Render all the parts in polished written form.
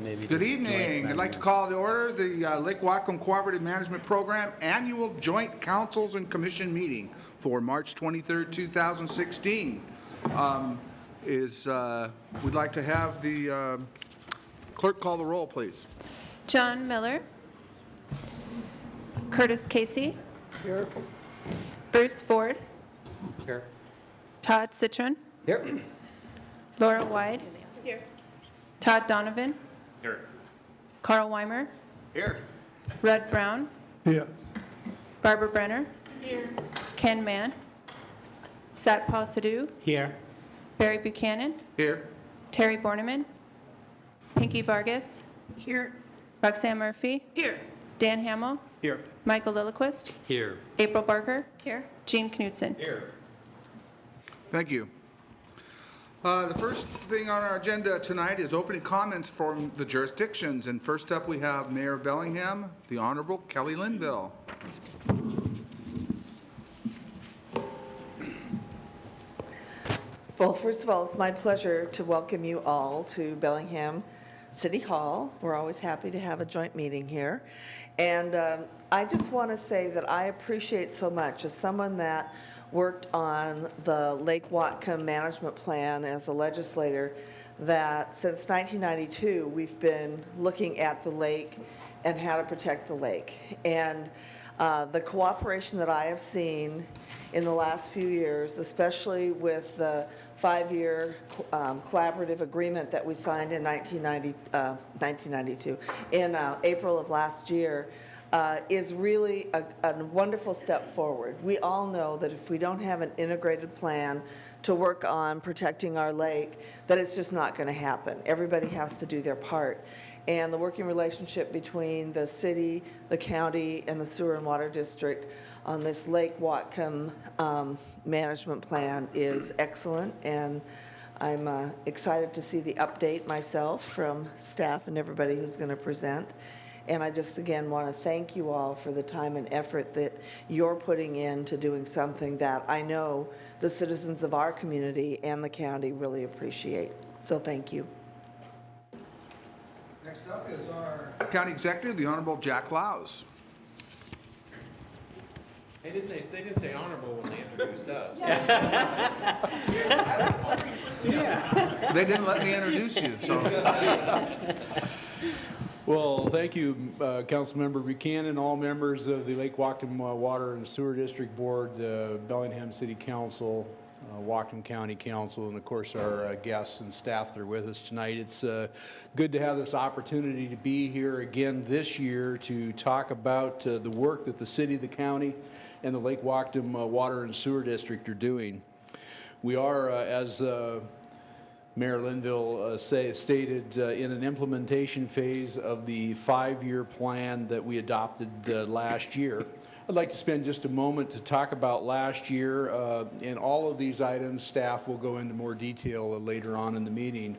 maybe. Good just evening. joint I'd like to memory. call to order the Lake Whatcom Cooperative Management Program Annual Joint Councils and Commission Meeting for March 23rd, 2016. We'd like to have the clerk call the roll, please. John Miller. Curtis Casey. Here. Bruce Ford. Here. Todd Citron. Here. Laura Wyde. Here. Todd Donovan. Here. Carl Weimer. Here. Rudd Brown. Here. Barbara Brenner. Here. Ken Mann. Satpal Sidhu. Here. Barry Buchanan. Here. Terry Borneman. Pinky Vargas. Here. Roxanne Murphy. Here. Dan Hamill. Here. Michael Lillquist. Here. April Barker. Here. Jean Knudsen. Here. Thank you. The first thing on our agenda tonight is opening comments from the jurisdictions. And first up, we have Mayor of Bellingham, the Honorable Kelly Linville. Well, first of all, it's my pleasure to welcome you all to Bellingham City Hall. We're always happy to have a joint meeting here. And I just want to say that I appreciate so much, as someone that worked on the Lake Whatcom Management Plan as a legislator, that since 1992, we've been looking at the lake and how to protect the lake. And the cooperation that I have seen in the last few years, especially with the 5-year collaborative agreement that we signed in 1992, in April of last year, is really a wonderful step forward. We all know that if we don't have an integrated plan to work on protecting our lake, that it's just not going to happen. Everybody has to do their part. And the working relationship between the city, the county, and the sewer and water district on this Lake Whatcom management plan is excellent, and I'm excited to see the update myself from staff and everybody who's going to present. And I just, again, want to thank you all for the time and effort that you're putting into doing something that I know the citizens of our community and the county really appreciate. So thank you. Next up is our County Executive, the Honorable Jack Lowes. They didn't say honorable when they introduced us. They didn't let me introduce you, so. Well, thank you, Councilmember Buchanan, all members of the Lake Whatcom Water and Sewer District Board, Bellingham City Council, Whatcom County Council, and of course our guests and staff that are with us tonight. It's good to have this opportunity to be here again this year to talk about the work that the city, the county, and the Lake Whatcom Water and Sewer District are doing. We are, as Mayor Linville stated, in an implementation phase of the 5-year plan that we adopted last year. I'd like to spend just a moment to talk about last year. In all of these items, staff will go into more detail later on in the meeting.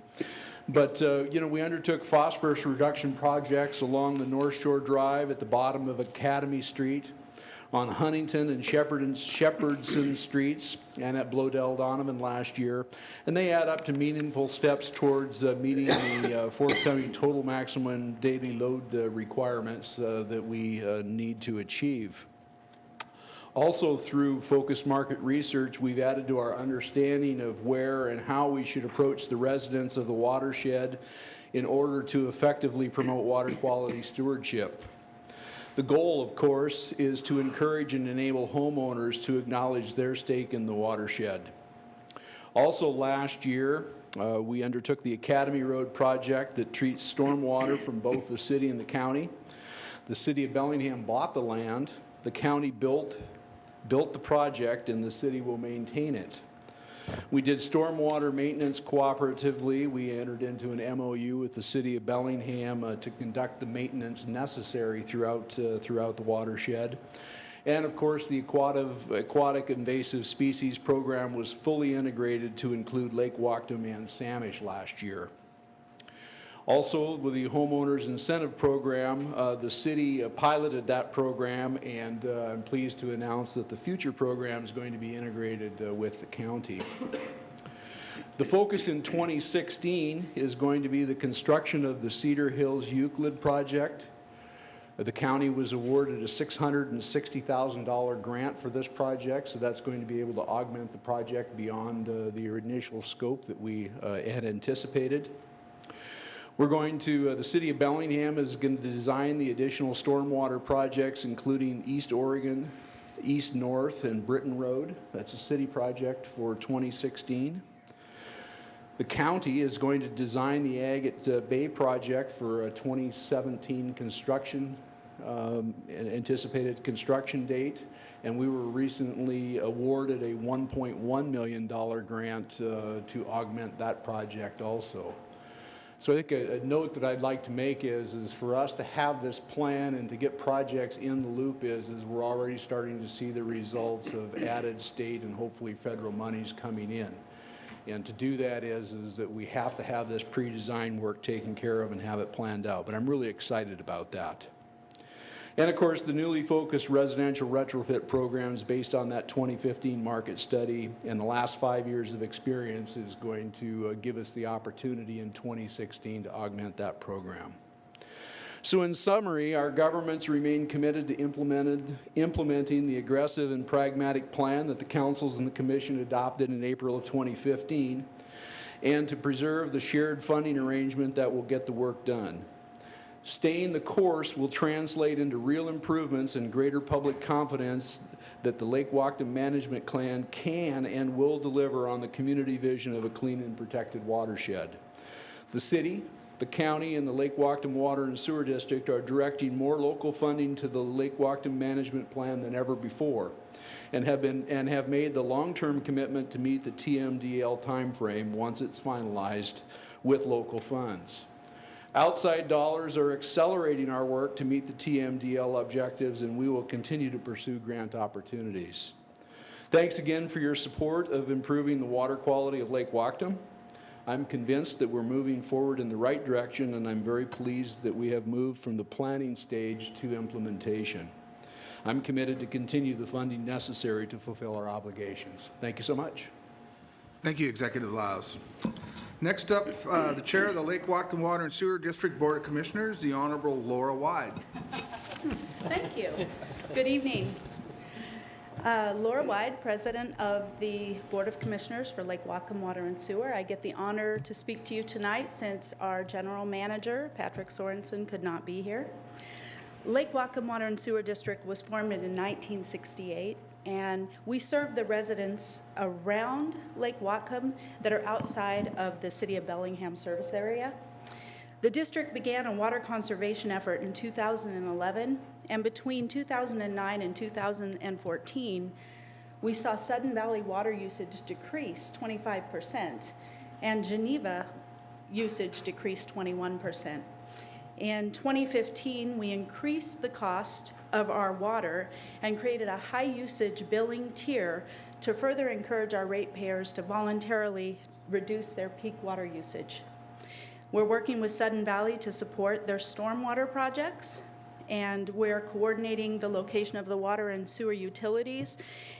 But, you know, we undertook phosphorus reduction projects along the North Shore Drive at the bottom of Academy Street, on Huntington and Shepherdson Streets, and at Blodell Donovan last year. And they add up to meaningful steps towards meeting the forthcoming total maximum daily load requirements that we need to achieve. Also, through focused market research, we've added to our understanding of where and how we should approach the residents of the watershed in order to effectively promote water quality stewardship. The goal, of course, is to encourage and enable homeowners to acknowledge their stake in the watershed. Also last year, we undertook the Academy Road project that treats stormwater from both the city and the county. The city of Bellingham bought the land, the county built the project, and the city will maintain it. We did stormwater maintenance cooperatively. We entered into an MOU with the city of Bellingham to conduct the maintenance necessary throughout the watershed. And of course, the aquatic invasive species program was fully integrated to include Lake Whatcom and Samish last year. Also, with the homeowners incentive program, the city piloted that program, and I'm pleased to announce that the future program is going to be integrated with the county. The focus in 2016 is going to be the construction of the Cedar Hills Euclid project. The county was awarded a $660,000 grant for this project, so that's going to be able to augment the project beyond the initial scope that we had anticipated. We're going to, the City of Bellingham is going to design the additional stormwater projects, including East Oregon, East North, and Britton Road. That's a city project for 2016. The county is going to design the Agate Bay project for a 2017 construction, anticipated construction date, and we were recently awarded a $1.1 million grant to augment that project also. So I think a note that I'd like to make is for us to have this plan and to get projects in the loop is we're already starting to see the results of added state and hopefully federal monies coming in. And to do that is that we have to have this pre-design work taken care of and have it planned out. But I'm really excited about that. And of course, the newly focused residential retrofit programs based on that 2015 market study and the last 5 years of experience is going to give us the opportunity in 2016 to augment that program. So in summary, our governments remain committed to implementing the aggressive and pragmatic plan that the councils and the commission adopted in April of 2015, and to preserve the shared funding arrangement that will get the work done. Staying the course will translate into real improvements and greater public confidence that the Lake Whatcom Management Plan can and will deliver on the community vision of a clean and protected watershed. The city, the county, and the Lake Whatcom Water and Sewer District are directing more local funding to the Lake Whatcom Management Plan than ever before, and have made the long-term commitment to meet the TMDL timeframe once it's finalized with local funds. Outside dollars are accelerating our work to meet the TMDL objectives, and we will continue to pursue grant opportunities. Thanks again for your support of improving the water quality of Lake Whatcom. I'm convinced that we're moving forward in the right direction, and I'm very pleased that we have moved from the planning stage to implementation. I'm committed to continue the funding necessary to fulfill our obligations. Thank you so much. Thank you, Executive Laus. Next up, the Chair of the Lake Whatcom Water and Sewer District Board of Commissioners, the Honorable Laura Wide. Thank you. Good evening. Laura Wide, President of the Board of Commissioners for Lake Whatcom Water and Sewer. I get the honor to speak to you tonight since our General Manager, Patrick Sorensen, could not be here. Lake Whatcom Water and Sewer District was formed in 1968, and we serve the residents around Lake Whatcom that are outside of the City of Bellingham service area. The district began a water conservation effort in 2011, and between 2009 and 2014, we saw Sudden Valley water usage decrease 25%, and Geneva usage decreased 21%. In 2015, we increased the cost of our water and created a high usage billing tier to further encourage our ratepayers to voluntarily reduce their peak water usage. We're working with Sudden Valley to support their stormwater projects, and we're coordinating the location of the water and sewer utilities,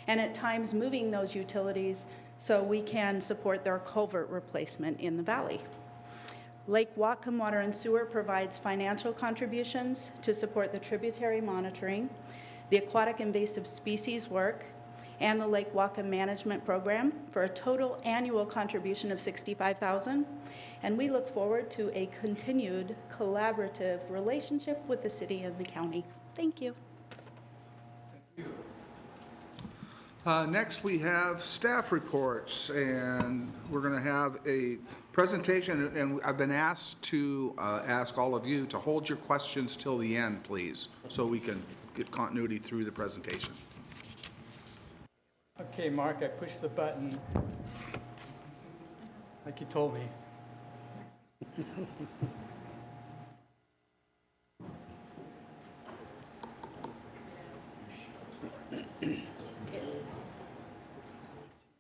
and at times moving those utilities so we can support their culvert replacement in the valley. Lake Whatcom Water and Sewer provides financial contributions to support the tributary monitoring, the aquatic invasive species work, and the Lake Whatcom Management Program for a total annual contribution of $65,000. And we look forward to a continued collaborative relationship with the city and the county. Thank you. Next, we have staff reports, and we're going to have a presentation, and I've been asked to ask all of you to hold your questions till the end, please, so we can get continuity through the presentation. Okay, Mark, I pushed the button like you told me.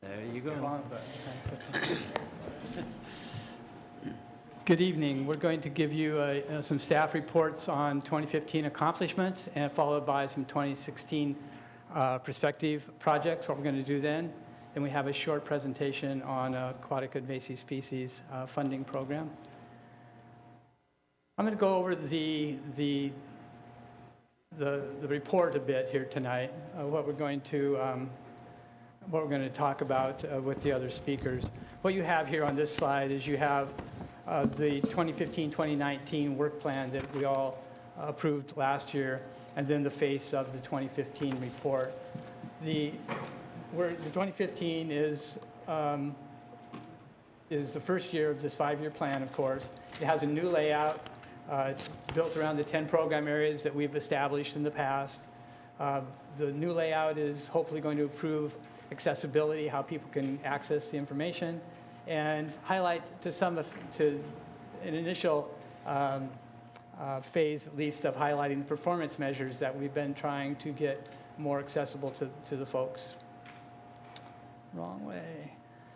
There you go. Good evening. We're going to give you some staff reports on 2015 accomplishments, and followed by some 2016 prospective projects, what we're going to do then. Then we have a short presentation on aquatic invasive species funding program. I'm going to go over the report a bit here tonight, what we're going to talk about with the other speakers. What you have here on this slide is you have the 2015-2019 work plan that we all approved last year, and then the face of the 2015 report. The 2015 is the first year of this 5-year plan, of course. It has a new layout. It's built around the 10 program areas that we've established in the past. The new layout is hopefully going to improve accessibility, how people can access the information, and highlight to an initial phase, at least, of highlighting the performance measures that we've been trying to get more accessible to the folks. Wrong way.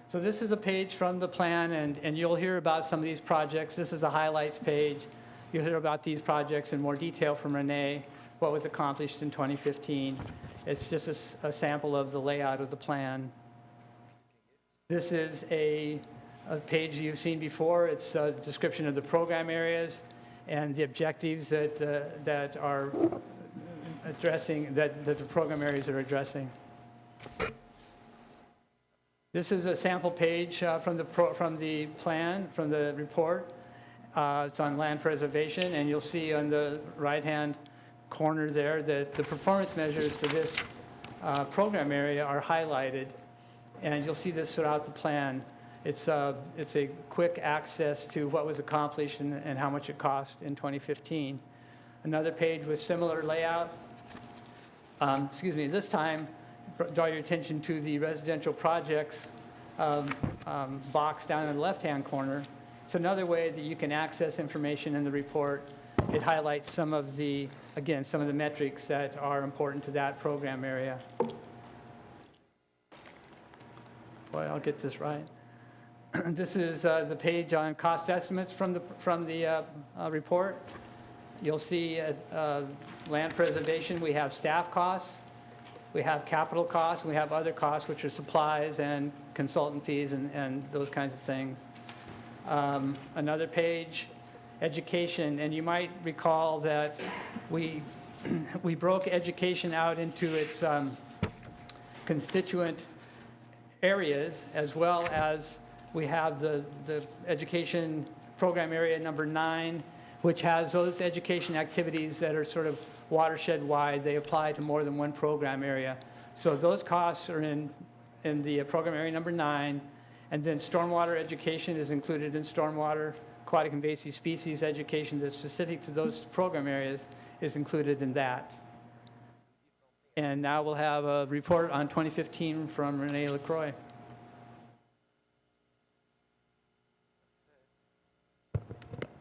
So this is a page from the plan, and you'll hear about some of these projects. This is a highlights page. You'll hear about these projects in more detail from Renee, what was accomplished in 2015. It's just a sample of the layout of the plan. This is a page you've seen before. It's a description of the program areas and the objectives that are addressing, that the program areas are addressing. This is a sample page from the plan, from the report. It's on land preservation, and you'll see on the right-hand corner there that the performance measures for this program area are highlighted, and you'll see this throughout the plan. It's a quick access to what was accomplished and how much it cost in 2015. Another page with similar layout. This time, draw your attention to the residential projects box down in the left-hand corner. It's another way that you can access information in the report. It highlights some of the metrics that are important to that program area. Boy, I'll get this right. This is the page on cost estimates from the report. You'll see land preservation. We have staff costs, we have capital costs, we have other costs, which are supplies and consultant fees and those kinds of things. Another page, education, and you might recall that we broke education out into its constituent areas, as well as we have the education program area number 9, which has those education activities that are sort of watershed-wide. They apply to more than one program area. So those costs are in the program area number 9, and then stormwater education is included in stormwater. Aquatic invasive species education that's specific to those program areas is included in that. And now we'll have a report on 2015 from Renee LaCroix.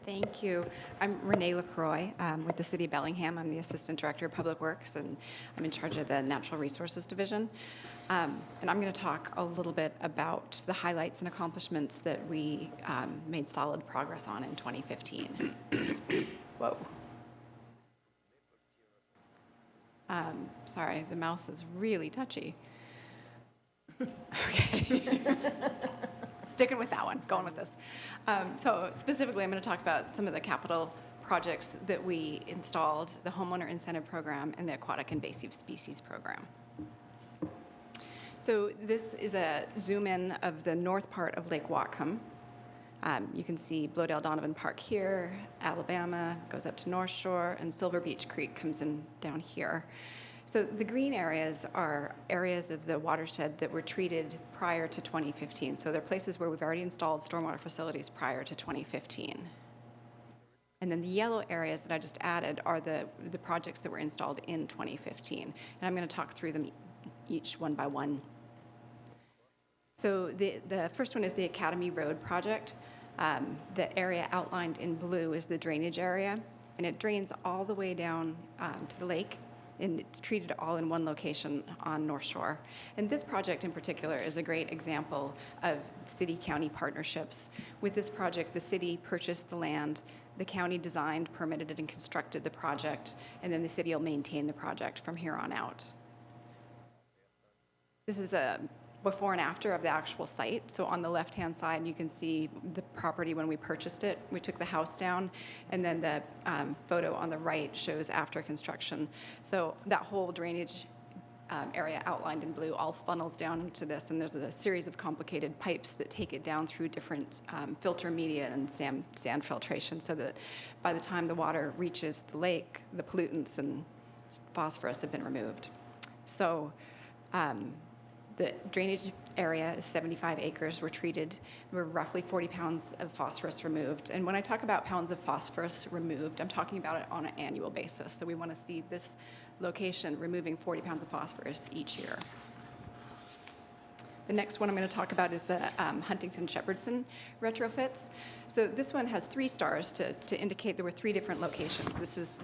Thank you. I'm Renee LaCroix with the City of Bellingham. I'm the Assistant Director of Public Works, and I'm in charge of the Natural Resources Division. And I'm going to talk a little bit about the highlights and accomplishments that we made solid progress on in 2015. Whoa. Sorry, the mouse is really touchy. Okay. Sticking with that one, going with this. So specifically, I'm going to talk about some of the capital projects that we installed, the Homeowner Incentive Program and the Aquatic Invasive Species Program. So this is a zoom in of the north part of Lake Whatcom. You can see Blowdale Donovan Park here, Alabama, goes up to North Shore, and Silver Beach Creek comes in down here. So the green areas are areas of the watershed that were treated prior to 2015. So they're places where we've already installed stormwater facilities prior to 2015. And then the yellow areas that I just added are the projects that were installed in 2015. And I'm going to talk through them each one by one. So the first one is the Academy Road project. The area outlined in blue is the drainage area, and it drains all the way down to the lake, and it's treated all in one location on North Shore. And this project in particular is a great example of city-county partnerships. With this project, the city purchased the land, the county designed, permitted it, and constructed the project, and then the city will maintain the project from here on out. This is before and after of the actual site. So on the left-hand side, you can see the property when we purchased it. We took the house down, and then the photo on the right shows after construction. So that whole drainage area outlined in blue all funnels down into this, and there's a series of complicated pipes that take it down through different filter media and sand filtration, so that by the time the water reaches the lake, the pollutants and phosphorus have been removed. So the drainage area is 75 acres were treated. There were roughly 40 pounds of phosphorus removed. And when I talk about pounds of phosphorus removed, I'm talking about it on an annual basis. So we want to see this location removing 40 pounds of phosphorus each year. The next one I'm going to talk about is the Huntington-Shepherdson retrofits. So this one has 3 stars to indicate there were 3 different locations. This is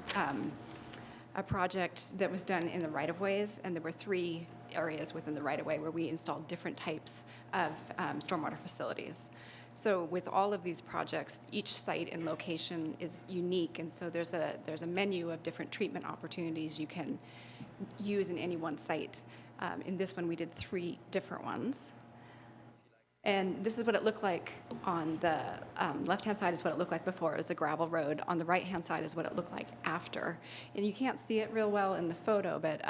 a project that was done in the right-of-ways, and there were 3 areas within the right-of-way where we installed different types of stormwater facilities. So with all of these projects, each site and location is unique, and so there's a menu of different treatment opportunities you can use in any one site. In this one, we did 3 different ones. And this is what it looked like on the left-hand side is what it looked like before. It was a gravel road. On the right-hand side is what it looked like after. And you can't see it real well in the photo, but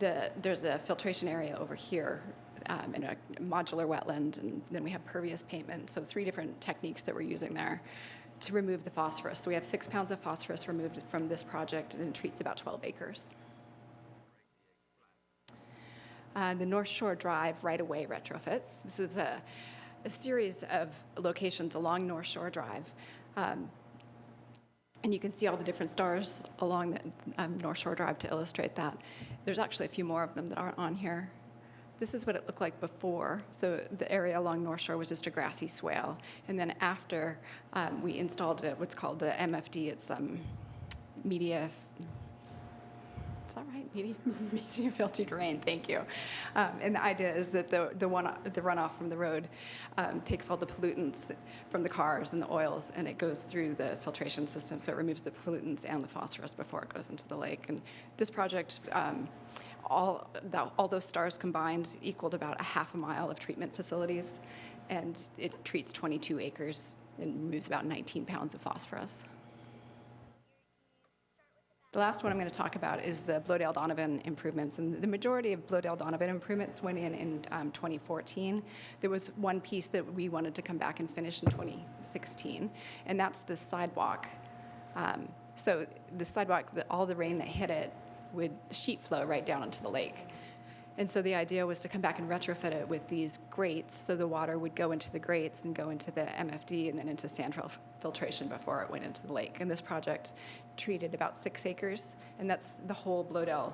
there's a filtration area over here and a modular wetland, and then we have pervious pavement. So 3 different techniques that we're using there to remove the phosphorus. So we have 6 pounds of phosphorus removed from this project, and it treats about 12 acres. The North Shore Drive right-of-way retrofits. This is a series of locations along North Shore Drive. And you can see all the different stars along the North Shore Drive to illustrate that. There's actually a few more of them that aren't on here. This is what it looked like before. So the area along North Shore was just a grassy swale. And then after we installed what's called the MFD, it's media. Is that right? Media filtered rain. Thank you. And the idea is that the runoff from the road takes all the pollutants from the cars and the oils, and it goes through the filtration system, so it removes the pollutants and the phosphorus before it goes into the lake. And this project, all those stars combined equaled about a half a mile of treatment facilities, and it treats 22 acres and removes about 19 pounds of phosphorus. The last one I'm going to talk about is the Blodale-Donovan improvements. And the majority of Blodale-Donovan improvements went in 2014. There was one piece that we wanted to come back and finish in 2016, and that's the sidewalk. So the sidewalk, all the rain that hit it would sheet flow right down into the lake. And so the idea was to come back and retrofit it with these grates, so the water would go into the grates and go into the MFD and then into sand filtration before it went into the lake. And this project treated about 6 acres, and that's the whole Blodale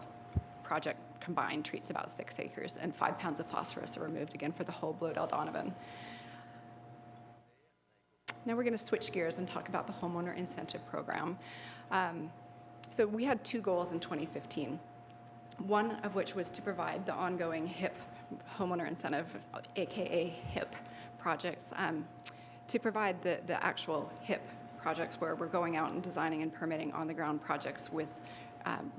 project combined treats about 6 acres, and 5 pounds of phosphorus are removed again for the whole Blodale-Donovan. Now we're going to switch gears and talk about the homeowner incentive program. So we had 2 goals in 2015. One of which was to provide the ongoing HIP homeowner incentive, AKA HIP projects, to provide the actual HIP projects where we're going out and designing and permitting on-the-ground projects with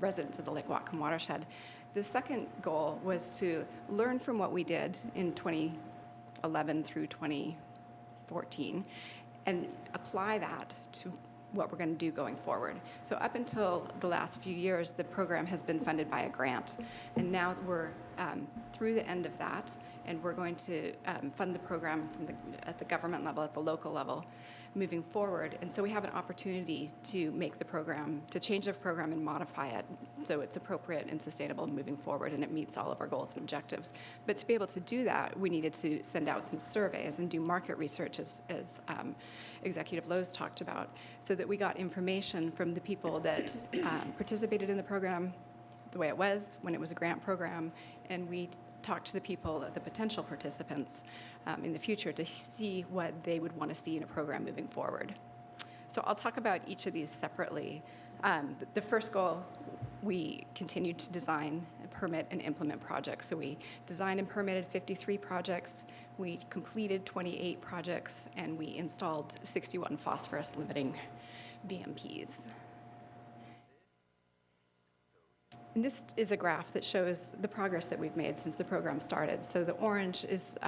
residents of the Lake Whatcom watershed. The second goal was to learn from what we did in 2011 through 2014 and apply that to what we're going to do going forward. So up until the last few years, the program has been funded by a grant, and now we're through the end of that, and we're going to fund the program at the government level, at the local level, moving forward. And so we have an opportunity to make the program, to change the program and modify it so it's appropriate and sustainable moving forward, and it meets all of our goals and objectives. But to be able to do that, we needed to send out some surveys and do market research, as Executive Lowe's talked about, so that we got information from the people that participated in the program the way it was when it was a grant program, and we talked to the people, the potential participants in the future, to see what they would want to see in a program moving forward. So I'll talk about each of these separately. The first goal, we continued to design, permit, and implement projects. So we designed and permitted 53 projects, we completed 28 projects, and we installed 61 phosphorus limiting BMPs. And this is a graph that shows the progress that we've made since the program started. So the orange is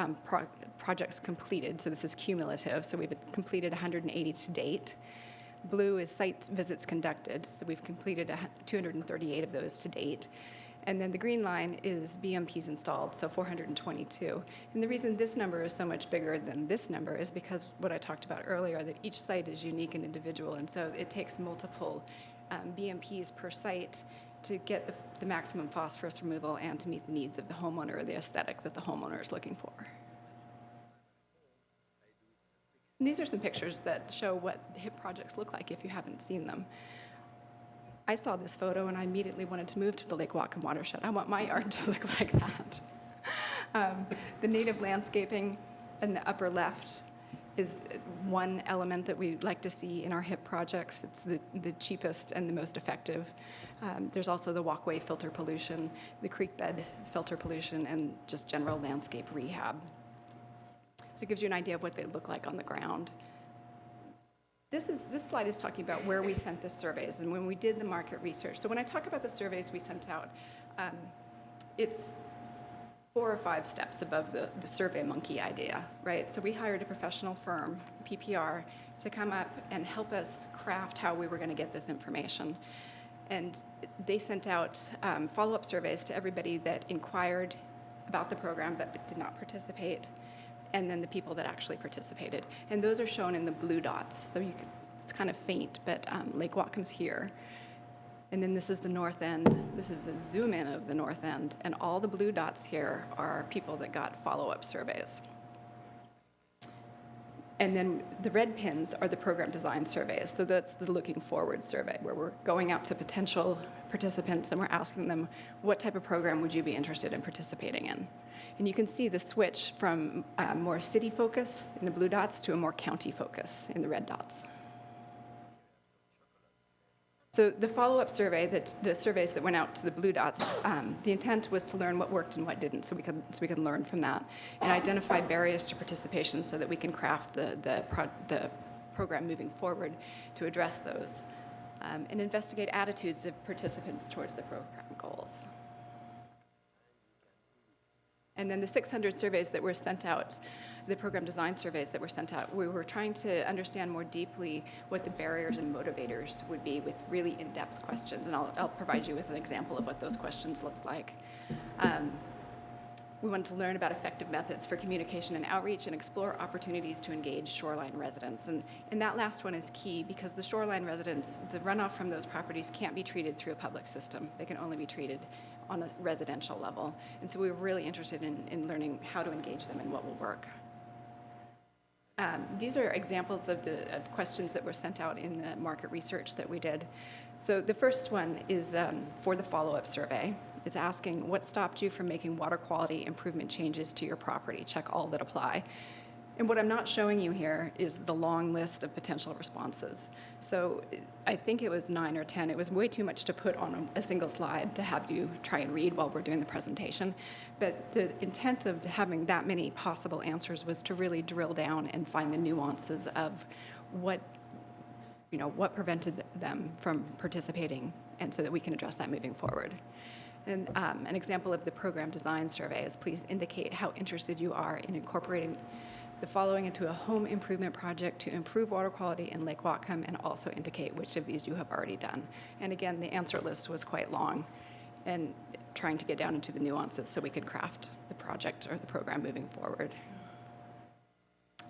projects completed, so this is cumulative, so we've completed 180 to date. Blue is site visits conducted, so we've completed 238 of those to date. And then the green line is BMPs installed, so 422. And the reason this number is so much bigger than this number is because what I talked about earlier, that each site is unique and individual, and so it takes multiple BMPs per site to get the maximum phosphorus removal and to meet the needs of the homeowner or the aesthetic that the homeowner is looking for. And these are some pictures that show what HIP projects look like if you haven't seen them. I saw this photo and I immediately wanted to move to the Lake Whatcom watershed. I want my yard to look like that. The native landscaping in the upper left is one element that we like to see in our HIP projects. It's the cheapest and the most effective. There's also the walkway filter pollution, the creek bed filter pollution, and just general landscape rehab. So it gives you an idea of what they look like on the ground. This slide is talking about where we sent the surveys and when we did the market research. So when I talk about the surveys we sent out, it's 4 or 5 steps above the survey monkey idea, right? So we hired a professional firm, PPR, to come up and help us craft how we were going to get this information. And they sent out follow-up surveys to everybody that inquired about the program but did not participate, and then the people that actually participated. And those are shown in the blue dots. So it's kind of faint, but Lake Whatcom's here. And then this is the north end. This is a zoom in of the north end. And all the blue dots here are people that got follow-up surveys. And then the red pins are the program design surveys. So that's the looking forward survey, where we're going out to potential participants and we're asking them, what type of program would you be interested in participating in? And you can see the switch from more city focus in the blue dots to a more county focus in the red dots. So the follow-up survey, the surveys that went out to the blue dots, the intent was to learn what worked and what didn't, so we can learn from that and identify barriers to participation so that we can craft the program moving forward to address those, and investigate attitudes of participants towards the program goals. And then the 600 surveys that were sent out, the program design surveys that were sent out, we were trying to understand more deeply what the barriers and motivators would be with really in-depth questions. And I'll provide you with an example of what those questions looked like. We wanted to learn about effective methods for communication and outreach and explore opportunities to engage shoreline residents. And that last one is key because the shoreline residents, the runoff from those properties can't be treated through a public system. They can only be treated on a residential level. And so we were really interested in learning how to engage them and what will work. These are examples of questions that were sent out in the market research that we did. So the first one is for the follow-up survey. It's asking, what stopped you from making water quality improvement changes to your property? Check all that apply. And what I'm not showing you here is the long list of potential responses. So I think it was 9 or 10. It was way too much to put on a single slide to have you try and read while we're doing the presentation. But the intent of having that many possible answers was to really drill down and find the nuances of what prevented them from participating, and so that we can address that moving forward. And an example of the program design survey is, please indicate how interested you are in incorporating the following into a home improvement project to improve water quality in Lake Whatcom, and also indicate which of these you have already done. And again, the answer list was quite long, and trying to get down into the nuances so we could craft the project or the program moving forward.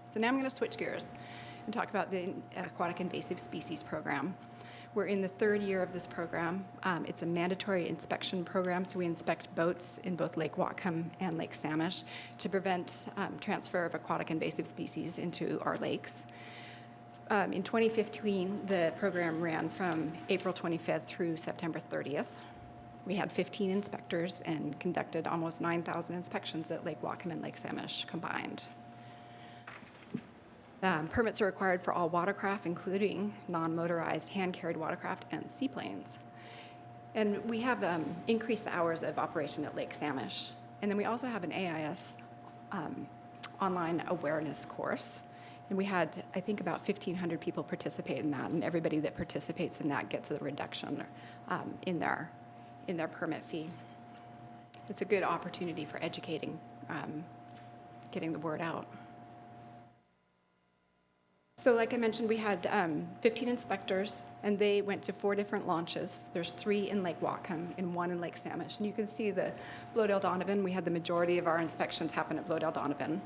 So now I'm going to switch gears and talk about the Aquatic Invasive Species Program. We're in the 3rd year of this program. It's a mandatory inspection program, so we inspect boats in both Lake Whatcom and Lake Samish to prevent transfer of aquatic invasive species into our lakes. In 2015, the program ran from April 25th through September 30th. We had 15 inspectors and conducted almost 9,000 inspections at Lake Whatcom and Lake Samish combined. Permits are required for all watercraft, including non-motorized hand-carried watercraft and seaplanes. And we have increased the hours of operation at Lake Samish. And then we also have an AIS online awareness course. And we had, I think, about 1,500 people participate in that, and everybody that participates in that gets a reduction in their in their permit fee. It's a good opportunity for educating, getting the word out. So like I mentioned, we had 15 inspectors, and they went to 4 different launches. There's 3 in Lake Whatcom and 1 in Lake Samish. And you can see the Blowdale Donovan, we had the majority of our inspections happen at Blowdale Donovan.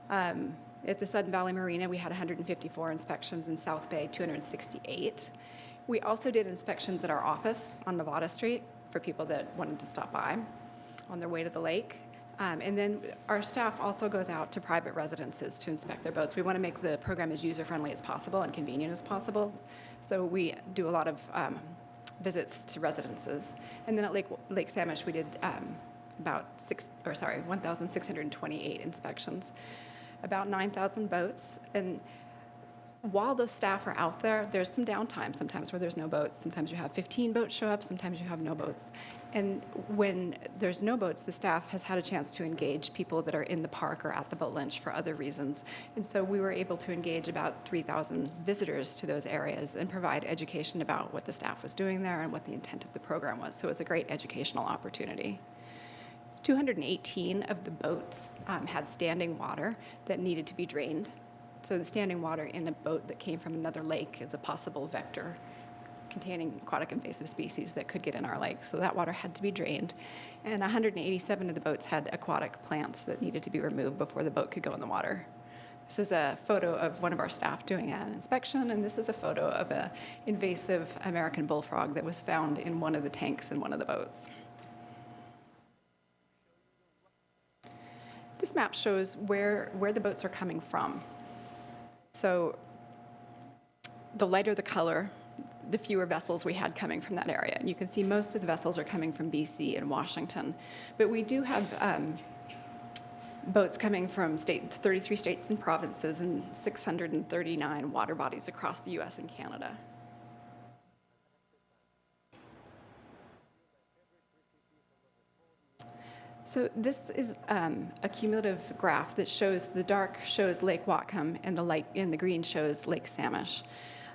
At the Sudden Valley Marina, we had 154 inspections. In South Bay, 268. We also did inspections at our office on Nevada Street for people that wanted to stop by on their way to the lake. And then our staff also goes out to private residences to inspect their boats. We want to make the program as user-friendly as possible and convenient as possible. So we do a lot of visits to residences. And then at Lake Samish, we did about 1,628 inspections, about 9,000 boats. And while the staff are out there, there's some downtime sometimes where there's no boats. Sometimes you have 15 boats show up, sometimes you have no boats. And when there's no boats, the staff has had a chance to engage people that are in the park or at the boat launch for other reasons. And so we were able to engage about 3,000 visitors to those areas and provide education about what the staff was doing there and what the intent of the program was. So it's a great educational opportunity. 218 of the boats had standing water that needed to be drained. So the standing water in a boat that came from another lake is a possible vector containing aquatic invasive species that could get in our lake. So that water had to be drained. And 187 of the boats had aquatic plants that needed to be removed before the boat could go in the water. This is a photo of one of our staff doing an inspection, and this is a photo of an invasive American bullfrog that was found in one of the tanks in one of the boats. This map shows where the boats are coming from. So the lighter the color, the fewer vessels we had coming from that area. And you can see most of the vessels are coming from BC and Washington. But we do have boats coming from 33 states and provinces and 639 water bodies across the US and Canada. So this is a cumulative graph that shows the dark shows Lake Whatcom and the light in the green shows Lake Samish.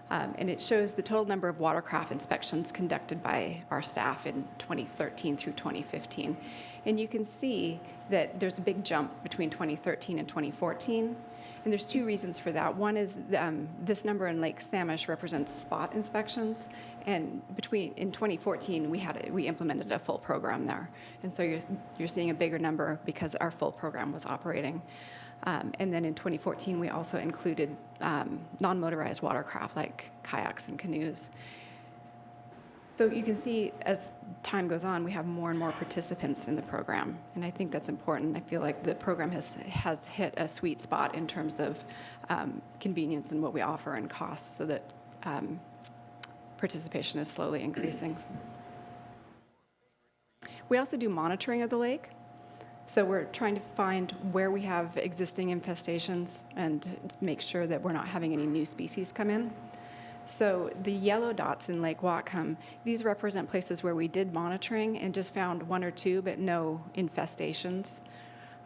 And it shows the total number of watercraft inspections conducted by our staff in 2013 through 2015. And you can see that there's a big jump between 2013 and 2014. And there's 2 reasons for that. One is this number in Lake Samish represents spot inspections. And in 2014, we implemented a full program there. And so you're seeing a bigger number because our full program was operating. And then in 2014, we also included non-motorized watercraft like kayaks and canoes. So you can see as time goes on, we have more and more participants in the program. And I think that's important. I feel like the program has hit a sweet spot in terms of convenience and what we offer and costs, so that participation is slowly increasing. We also do monitoring of the lake. So we're trying to find where we have existing infestations and make sure that we're not having any new species come in. So the yellow dots in Lake Whatcom, these represent places where we did monitoring and just found 1 or 2, but no infestations.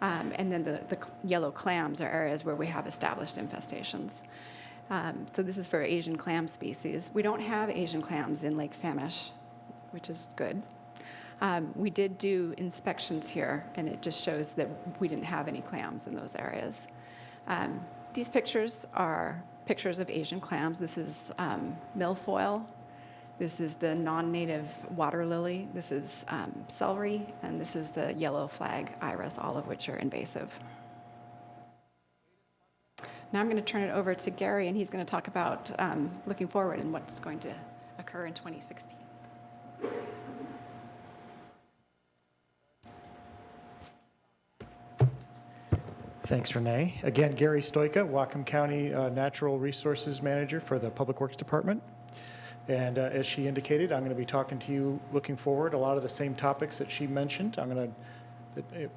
And then the yellow clams are areas where we have established infestations. So this is for Asian clam species. We don't have Asian clams in Lake Samish, which is good. We did do inspections here, and it just shows that we didn't have any clams in those areas. These pictures are pictures of Asian clams. This is milfoil. This is the non-native water lily. This is celery, and this is the yellow flag iris, all of which are invasive. Now I'm going to turn it over to Gary, and he's going to talk about looking forward and what's going to occur in 2016. Thanks, Renee. Again, Gary Stoika, Whatcom County Natural Resources Manager for the Public Works Department. And as she indicated, I'm going to be talking to you looking forward, a lot of the same topics that she mentioned.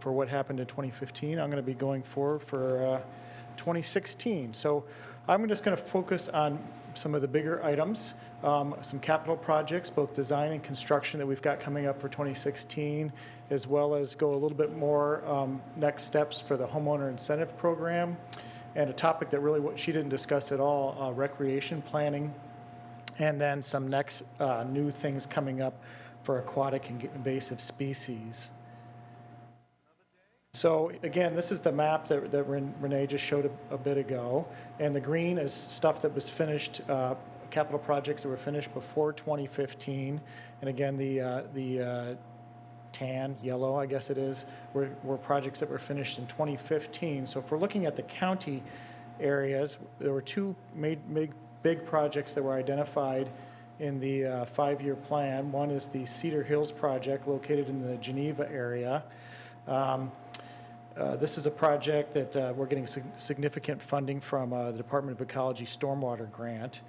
For what happened in 2015, I'm going to be going forward for 2016. So I'm just going to focus on some of the bigger items, some capital projects, both design and construction that we've got coming up for 2016, as well as go a little bit more next steps for the homeowner incentive program, and a topic that really she didn't discuss at all, recreation planning, and then some next new things coming up for aquatic and invasive species. So again, this is the map that Renee just showed a bit ago, and the green is stuff that was finished, capital projects that were finished before 2015, and again, the tan, yellow, I guess it is, were projects that were finished in 2015. So if we're looking at the county areas, there were two big projects that were identified in the 5-year plan. One is the Cedar Hills project located in the Geneva area. This is a project that we're getting significant funding from the Department of Ecology Stormwater Grant.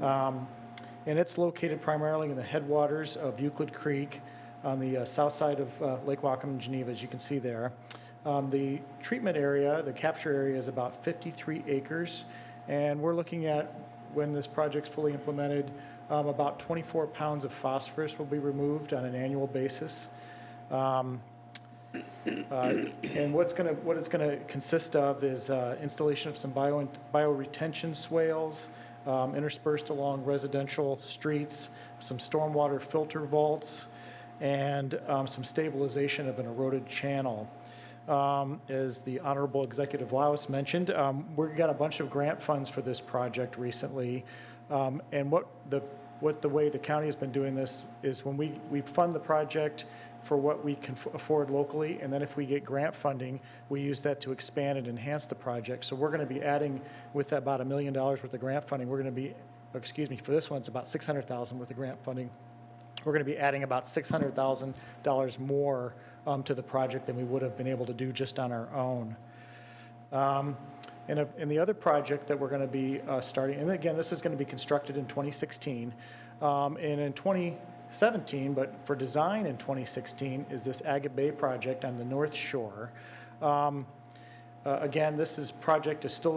And it's located primarily in the headwaters of Euclid Creek on the south side of Lake Whatcom and Geneva, as you can see there. The treatment area, the capture area, is about 53 acres, and we're looking at, when this project's fully implemented, about 24 pounds of phosphorus will be removed on an annual basis. And what it's going to consist of is installation of some bioretention swales interspersed along residential streets, some stormwater filter vaults, and some stabilization of an eroded channel. As the Honorable Executive Laus mentioned, we got a bunch of grant funds for this project recently, and the way the county has been doing this is when we fund the project for what we can afford locally, and then if we get grant funding, we use that to expand and enhance the project. So we're going to be adding, with about $1 million worth of grant funding, we're going to be, for this one, it's about $600,000 worth of grant funding. We're going to be adding about $600,000 more to the project than we would have been able to do just on our own. And the other project that we're going to be starting, and again, this is going to be constructed in 2016, and in 2017, but for design in 2016, is this Agate Bay project on the North Shore. Again, project is still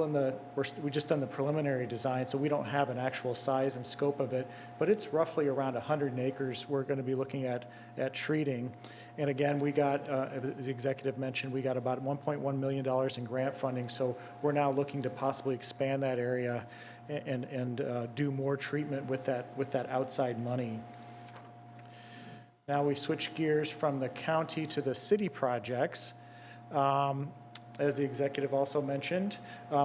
we just done the preliminary design, so we don't have an actual size and scope of it, but it's roughly around 100 acres we're going to be looking at treating. And again, we got, as the executive mentioned, we got about $1.1 million in grant funding, so we're now looking to possibly expand that area and do more treatment with that outside money. Now we switch gears from the county to the city projects. As the executive also mentioned,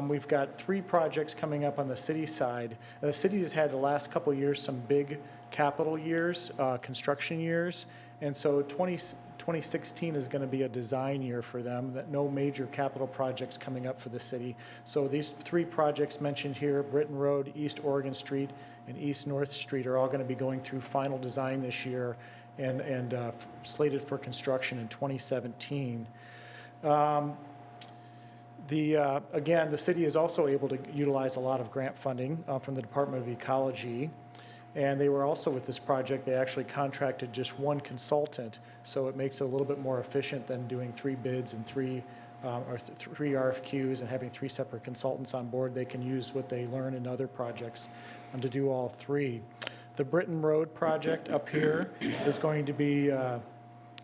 we've got 3 projects coming up on the city side. The city has had the last couple of years some big capital years, construction years, and so 2016 is going to be a design year for them, that no major capital projects coming up for the city. So these 3 projects mentioned here, Britton Road, East Oregon Street, and East North Street, are all going to be going through final design this year and slated for construction in 2017. Again, the city is also able to utilize a lot of grant funding from the Department of Ecology. And they were also, with this project, they actually contracted just 1 consultant, so it makes it a little bit more efficient than doing 3 bids and 3 RFQs and having 3 separate consultants on board. They can use what they learn in other projects to do all 3. The Britton Road project up here is going to be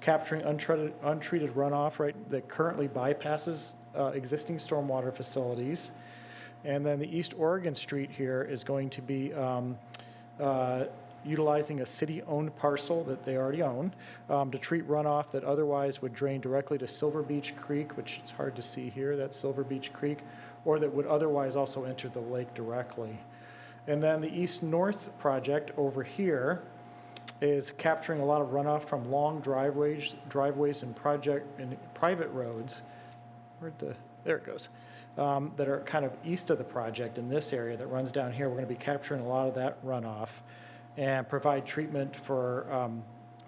capturing untreated runoff, that currently bypasses existing stormwater facilities. And then the East Oregon Street here is going to be utilizing a city-owned parcel that they already own to treat runoff that otherwise would drain directly to Silver Beach Creek, which it's hard to see here, that's Silver Beach Creek, or that would otherwise also enter the lake directly. And then the East North project over here is capturing a lot of runoff from long driveways and private roads. There it goes. That are kind of east of the project in this area that runs down here. We're going to be capturing a lot of that runoff and provide treatment for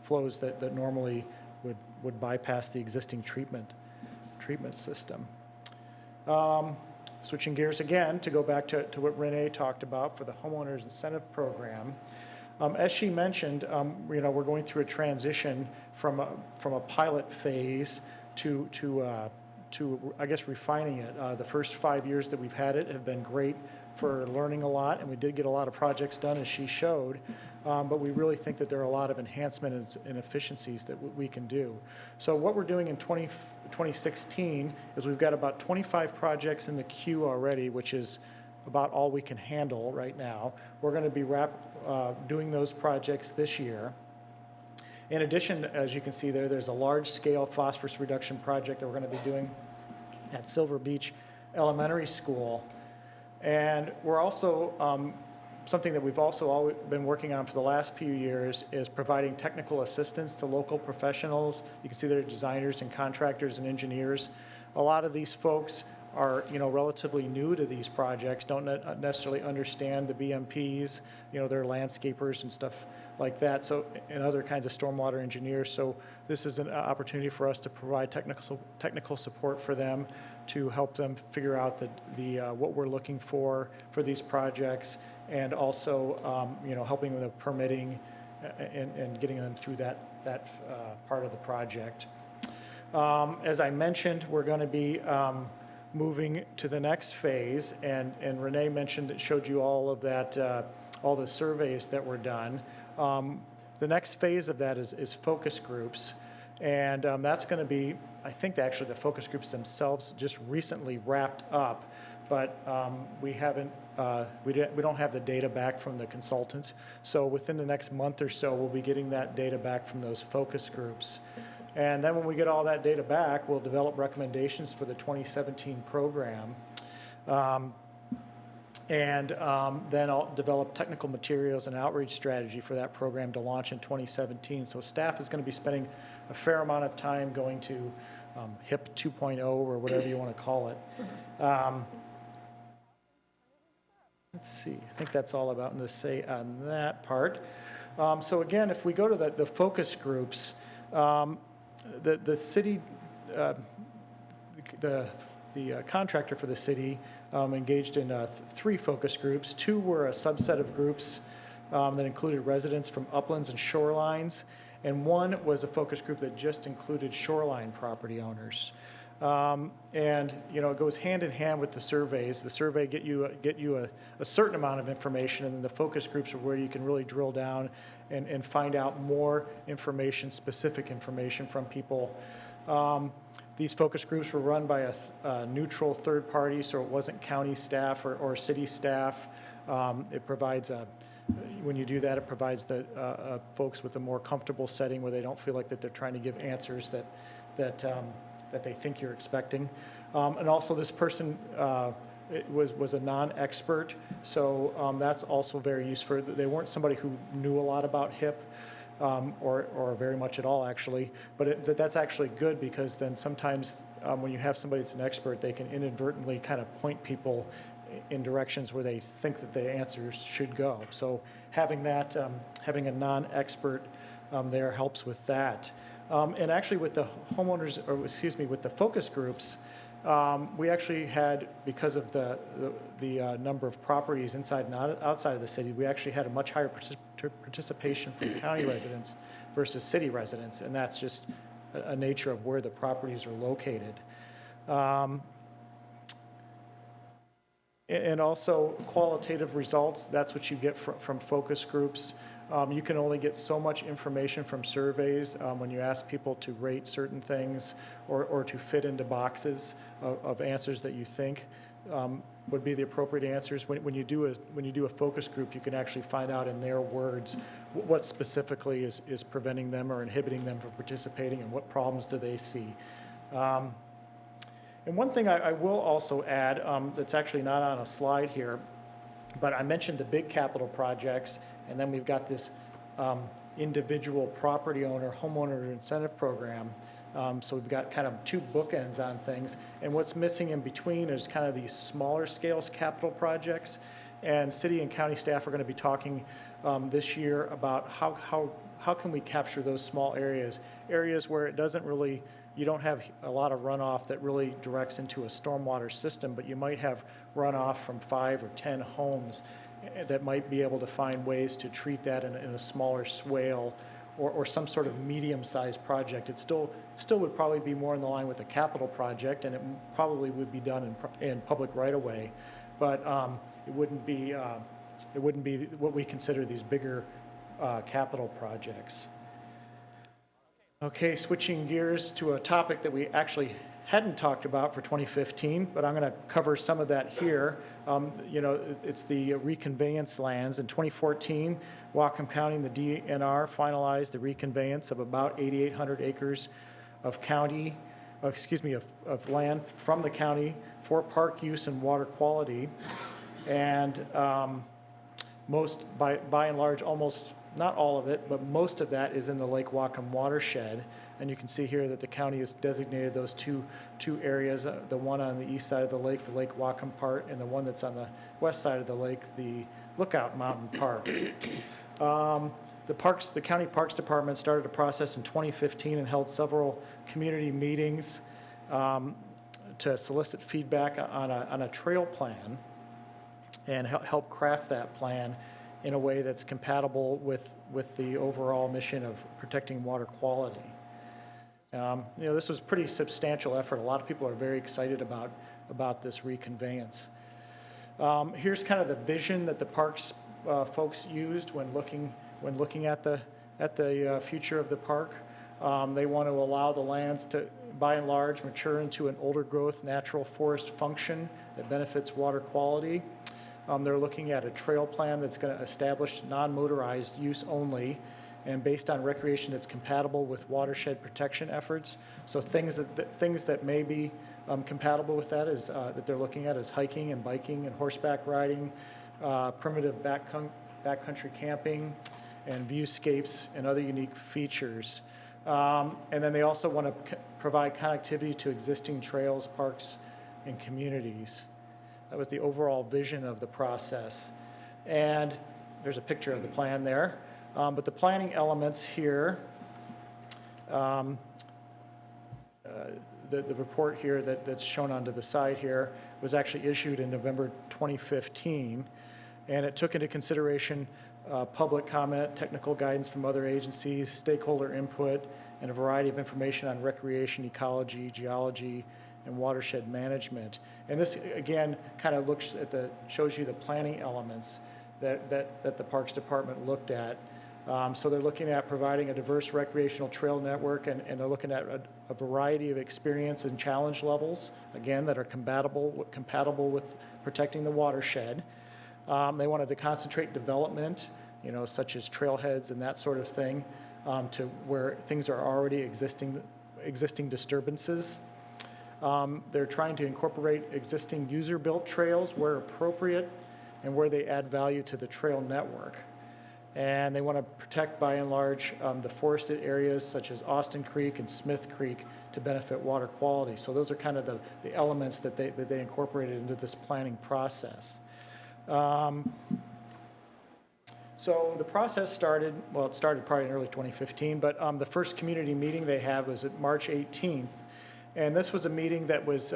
flows that normally would bypass the existing treatment system. Switching gears again to go back to what Renee talked about for the homeowners incentive program. As she mentioned, we're going through a transition from a pilot phase to I guess refining it. The first 5 years that we've had it have been great for learning a lot, and we did get a lot of projects done, as she showed, but we really think that there are a lot of enhancements and efficiencies that we can do. So what we're doing in 2016 is we've got about 25 projects in the queue already, which is about all we can handle right now. We're going to be doing those projects this year. In addition, as you can see there, there's a large-scale phosphorus reduction project that we're going to be doing at Silver Beach Elementary School. And we're also, something that we've also always been working on for the last few years is providing technical assistance to local professionals. You can see there are designers and contractors and engineers. A lot of these folks are, relatively new to these projects, don't necessarily understand the BMPs, they're landscapers and stuff like that, so, and other kinds of stormwater engineers. So this is an opportunity for us to provide technical support for them to help them figure out what we're looking for these projects, and also, helping with the permitting and getting them through that part of the project. As I mentioned, we're going to be moving to the next phase, and Renee showed you all of that, all the surveys that were done. The next phase of that is focus groups, and that's going to be, I think actually the focus groups themselves just recently wrapped up, but we don't have the data back from the consultants. So within the next month or so, we'll be getting that data back from those focus groups. And then when we get all that data back, we'll develop recommendations for the 2017 program. And then I'll develop technical materials and outreach strategy for that program to launch in 2017. So staff is going to be spending a fair amount of time going to HIP 2.0 or whatever you want to call it. Let's see, I think that's all about to say on that part. So again, if we go to the focus groups, the city, the contractor for the city engaged in 3 focus groups. 2 were a subset of groups that included residents from uplands and shorelines, and 1 was a focus group that just included shoreline property owners. And it goes hand in hand with the surveys. The survey get you a certain amount of information, and then the focus groups are where you can really drill down and find out more information, specific information from people. These focus groups were run by a neutral third party, so it wasn't county staff or city staff. It provides when you do that, it provides the folks with a more comfortable setting where they don't feel like that they're trying to give answers that they think you're expecting. And also this person was a non-expert, so that's also very useful. They weren't somebody who knew a lot about HIP, or very much at all, actually. But that's actually good, because then sometimes when you have somebody that's an expert, they can inadvertently kind of point people in directions where they think that the answers should go. So having that, having a non-expert there helps with that. And actually with the homeowners, or excuse me, with the focus groups, we actually had, because of the number of properties inside and outside of the city, we actually had a much higher participation from county residents versus city residents, and that's just a nature of where the properties are located. And also qualitative results, that's what you get from focus groups. You can only get so much information from surveys when you ask people to rate certain things or to fit into boxes of answers that you think would be the appropriate answers. When you do a focus group, you can actually find out in their words what specifically is preventing them or inhibiting them from participating, and what problems do they see. And one thing I will also add that's actually not on a slide here, but I mentioned the big capital projects, and then we've got this individual property owner, homeowner incentive program. So we've got kind of 2 bookends on things, and what's missing in between is kind of these smaller scale capital projects. And city and county staff are going to be talking this year about how can we capture those small areas where it doesn't really, you don't have a lot of runoff that really directs into a stormwater system, but you might have runoff from 5 or 10 homes that might be able to find ways to treat that in a smaller swale, or some sort of medium-sized project. It still would probably be more in the line with a capital project, and it probably would be done in public right-of-way, but it wouldn't be what we consider these bigger capital projects. Okay, switching gears to a topic that we actually hadn't talked about for 2015, but I'm going to cover some of that here. It's the reconveyance lands. In 2014, Whatcom County and the DNR finalized the reconveyance of about 8,800 acres of of land from the county for park use and water quality. And by and large, almost, not all of it, but most of that is in the Lake Whatcom watershed. And you can see here that the county has designated those two areas, the one on the east side of the Lake Whatcom part, and the one that's on the west side of the lake, the Lookout Mountain Park. The County Parks Department started a process in 2015 and held several community meetings to solicit feedback on a trail plan and help craft that plan in a way that's compatible with the overall mission of protecting water quality. This was a pretty substantial effort. A lot of people are very excited about this reconveyance. Here's kind of the vision that the parks folks used when looking at the future of the park. They want to allow the lands to, by and large, mature into an older growth natural forest function that benefits water quality. They're looking at a trail plan that's going to establish non-motorized use only and based on recreation that's compatible with watershed protection efforts. So things that may be compatible with that is that they're looking at is hiking and biking and horseback riding, primitive backcountry camping, and viewscapes and other unique features. And then they also want to provide connectivity to existing trails, parks, and communities. That was the overall vision of the process. And there's a picture of the plan there. But the planning elements here, the report here that's shown onto the side here was actually issued in November 2015, and it took into consideration public comment, technical guidance from other agencies, stakeholder input, and a variety of information on recreation, ecology, geology, and watershed management. And this, again, kind of shows you the planning elements that the Parks Department looked at. So they're looking at providing a diverse recreational trail network, and they're looking at a variety of experience and challenge levels, again, that are compatible with protecting the watershed. They wanted to concentrate development, such as trailheads and that sort of thing, to where things are already existing disturbances. They're trying to incorporate existing user-built trails where appropriate and where they add value to the trail network. And they want to protect, by and large, the forested areas such as Austin Creek and Smith Creek to benefit water quality. So those are kind of the elements that they incorporated into this planning process. So the process started probably in early 2015, but the first community meeting they had was at March 18th. And this was a meeting that was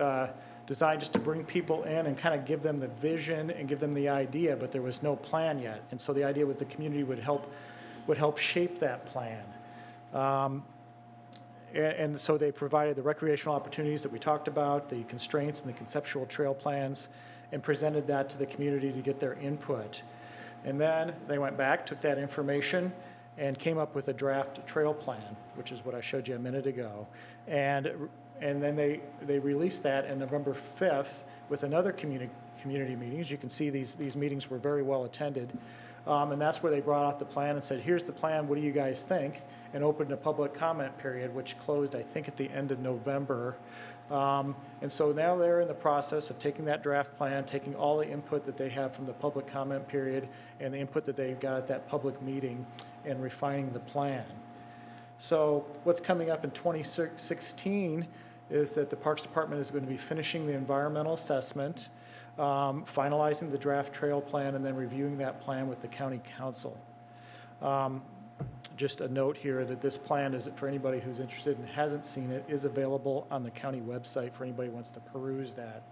designed just to bring people in and kind of give them the vision and give them the idea, but there was no plan yet. And so the idea was the community would help shape that plan. And so they provided the recreational opportunities that we talked about, the constraints and the conceptual trail plans, and presented that to the community to get their input. And then they went back, took that information, and came up with a draft trail plan, which is what I showed you a minute ago. And then they released that on November 5th with another community meeting. As you can see, these meetings were very well attended. And that's where they brought out the plan and said, here's the plan, what do you guys think? And opened a public comment period, which closed, I think, at the end of November. And so now they're in the process of taking that draft plan, taking all the input that they have from the public comment period and the input that they've got at that public meeting and refining the plan. So what's coming up in 2016 is that the Parks Department is going to be finishing the environmental assessment, finalizing the draft trail plan, and then reviewing that plan with the county council. Just a note here that this plan is, for anybody who's interested and hasn't seen it, is available on the county website for anybody who wants to peruse that.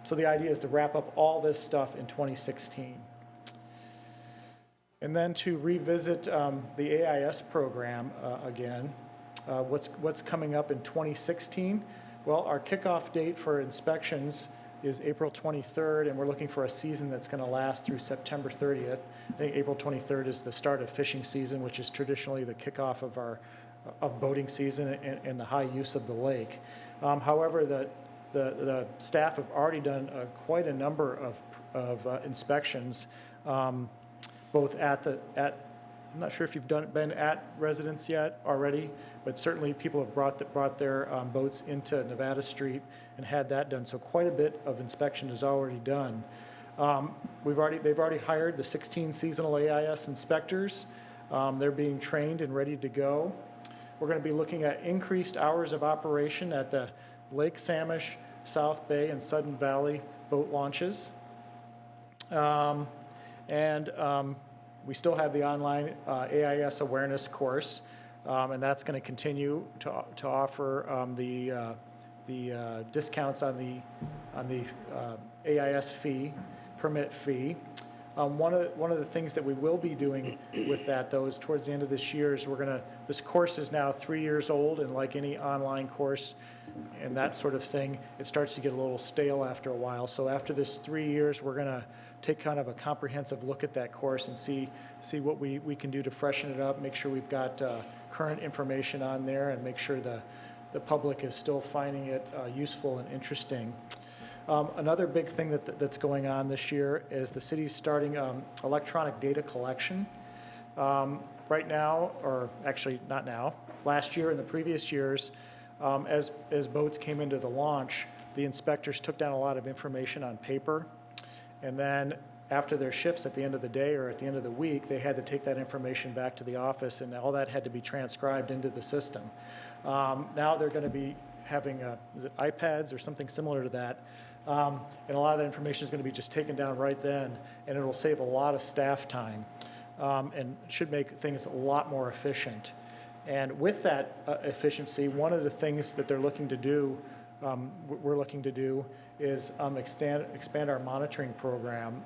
So the idea is to wrap up all this stuff in 2016. And then to revisit the AIS program again. What's coming up in 2016? Well, our kickoff date for inspections is April 23rd, and we're looking for a season that's going to last through September 30th. I think April 23rd is the start of fishing season, which is traditionally the kickoff of boating season and the high use of the lake. However, the staff have already done quite a number of inspections, both I'm not sure if you've been at residence yet already, but certainly people have brought their boats into Nevada Street and had that done. So quite a bit of inspection is already done. They've already hired the 16 seasonal AIS inspectors. They're being trained and ready to go. We're going to be looking at increased hours of operation at the Lake Samish, South Bay, and Sudden Valley boat launches. We still have the online AIS awareness course, and that's going to continue to offer the discounts on the AIS permit fee. One of the things that we will be doing with that, though, is towards the end of this year is this course is now 3 years old, and like any online course and that sort of thing, it starts to get a little stale after a while. So after this 3 years, we're going to take kind of a comprehensive look at that course and see what we can do to freshen it up, make sure we've got current information on there, and make sure the public is still finding it useful and interesting. Another big thing that's going on this year is the city's starting electronic data collection. Right now, or actually not now, last year and the previous years, as boats came into the launch, the inspectors took down a lot of information on paper, and then after their shifts at the end of the day or at the end of the week, they had to take that information back to the office, and all that had to be transcribed into the system. Now they're going to be having, is it iPads or something similar to that, and a lot of that information is going to be just taken down right then, and it will save a lot of staff time, and should make things a lot more efficient. And with that efficiency, one of the things that they're looking to do, we're looking to do, is expand our monitoring program.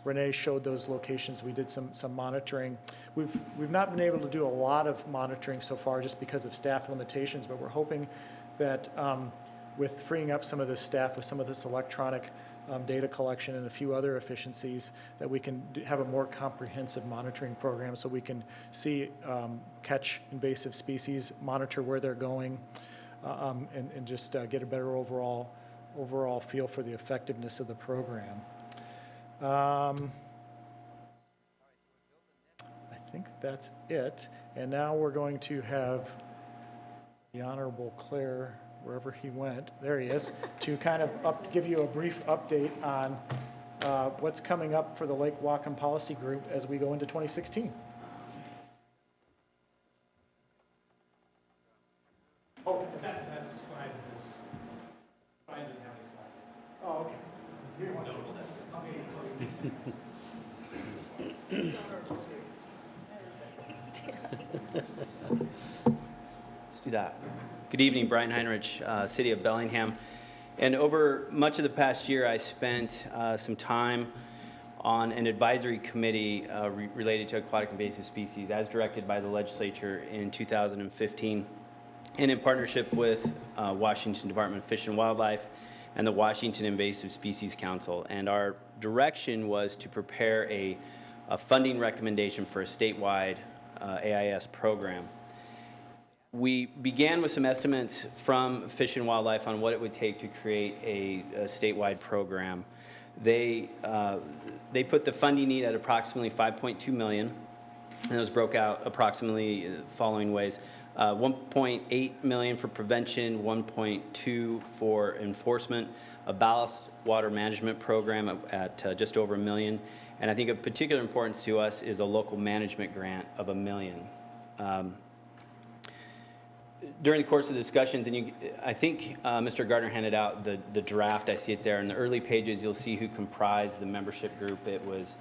Renee showed those locations. We did some monitoring. We've not been able to do a lot of monitoring so far just because of staff limitations, but we're hoping that with freeing up some of this staff with some of this electronic data collection and a few other efficiencies, that we can have a more comprehensive monitoring program so we can catch invasive species, monitor where they're going, and just get a better overall feel for the effectiveness of the program. I think that's it. And now we're going to have the Honorable Claire, wherever he went, there he is, to kind of give you a brief update on what's coming up for the Lake Whatcom Policy Group as we go into 2016. Oh, that's the slide of this. I didn't have any slides. Oh, okay. Let's do that. Good evening, Brian Heinrich, City of Bellingham. And over much of the past year, I spent some time on an advisory committee related to aquatic invasive species as directed by the legislature in 2015, and in partnership with Washington Department of Fish and Wildlife and the Washington Invasive Species Council. And our direction was to prepare a funding recommendation for a statewide AIS program. We began with some estimates from Fish and Wildlife on what it would take to create a statewide program. They put the funding need at approximately $5.2 million, and those broke out approximately the following ways. $1.8 million for prevention, $1.2 for enforcement, a ballast water management program at just over $1 million, and I think of particular importance to us is a local management grant of $1 million. During the course of the discussions, and I think Mr. Gardner handed out the draft. I see it there. In the early pages, you'll see who comprised the membership group. It was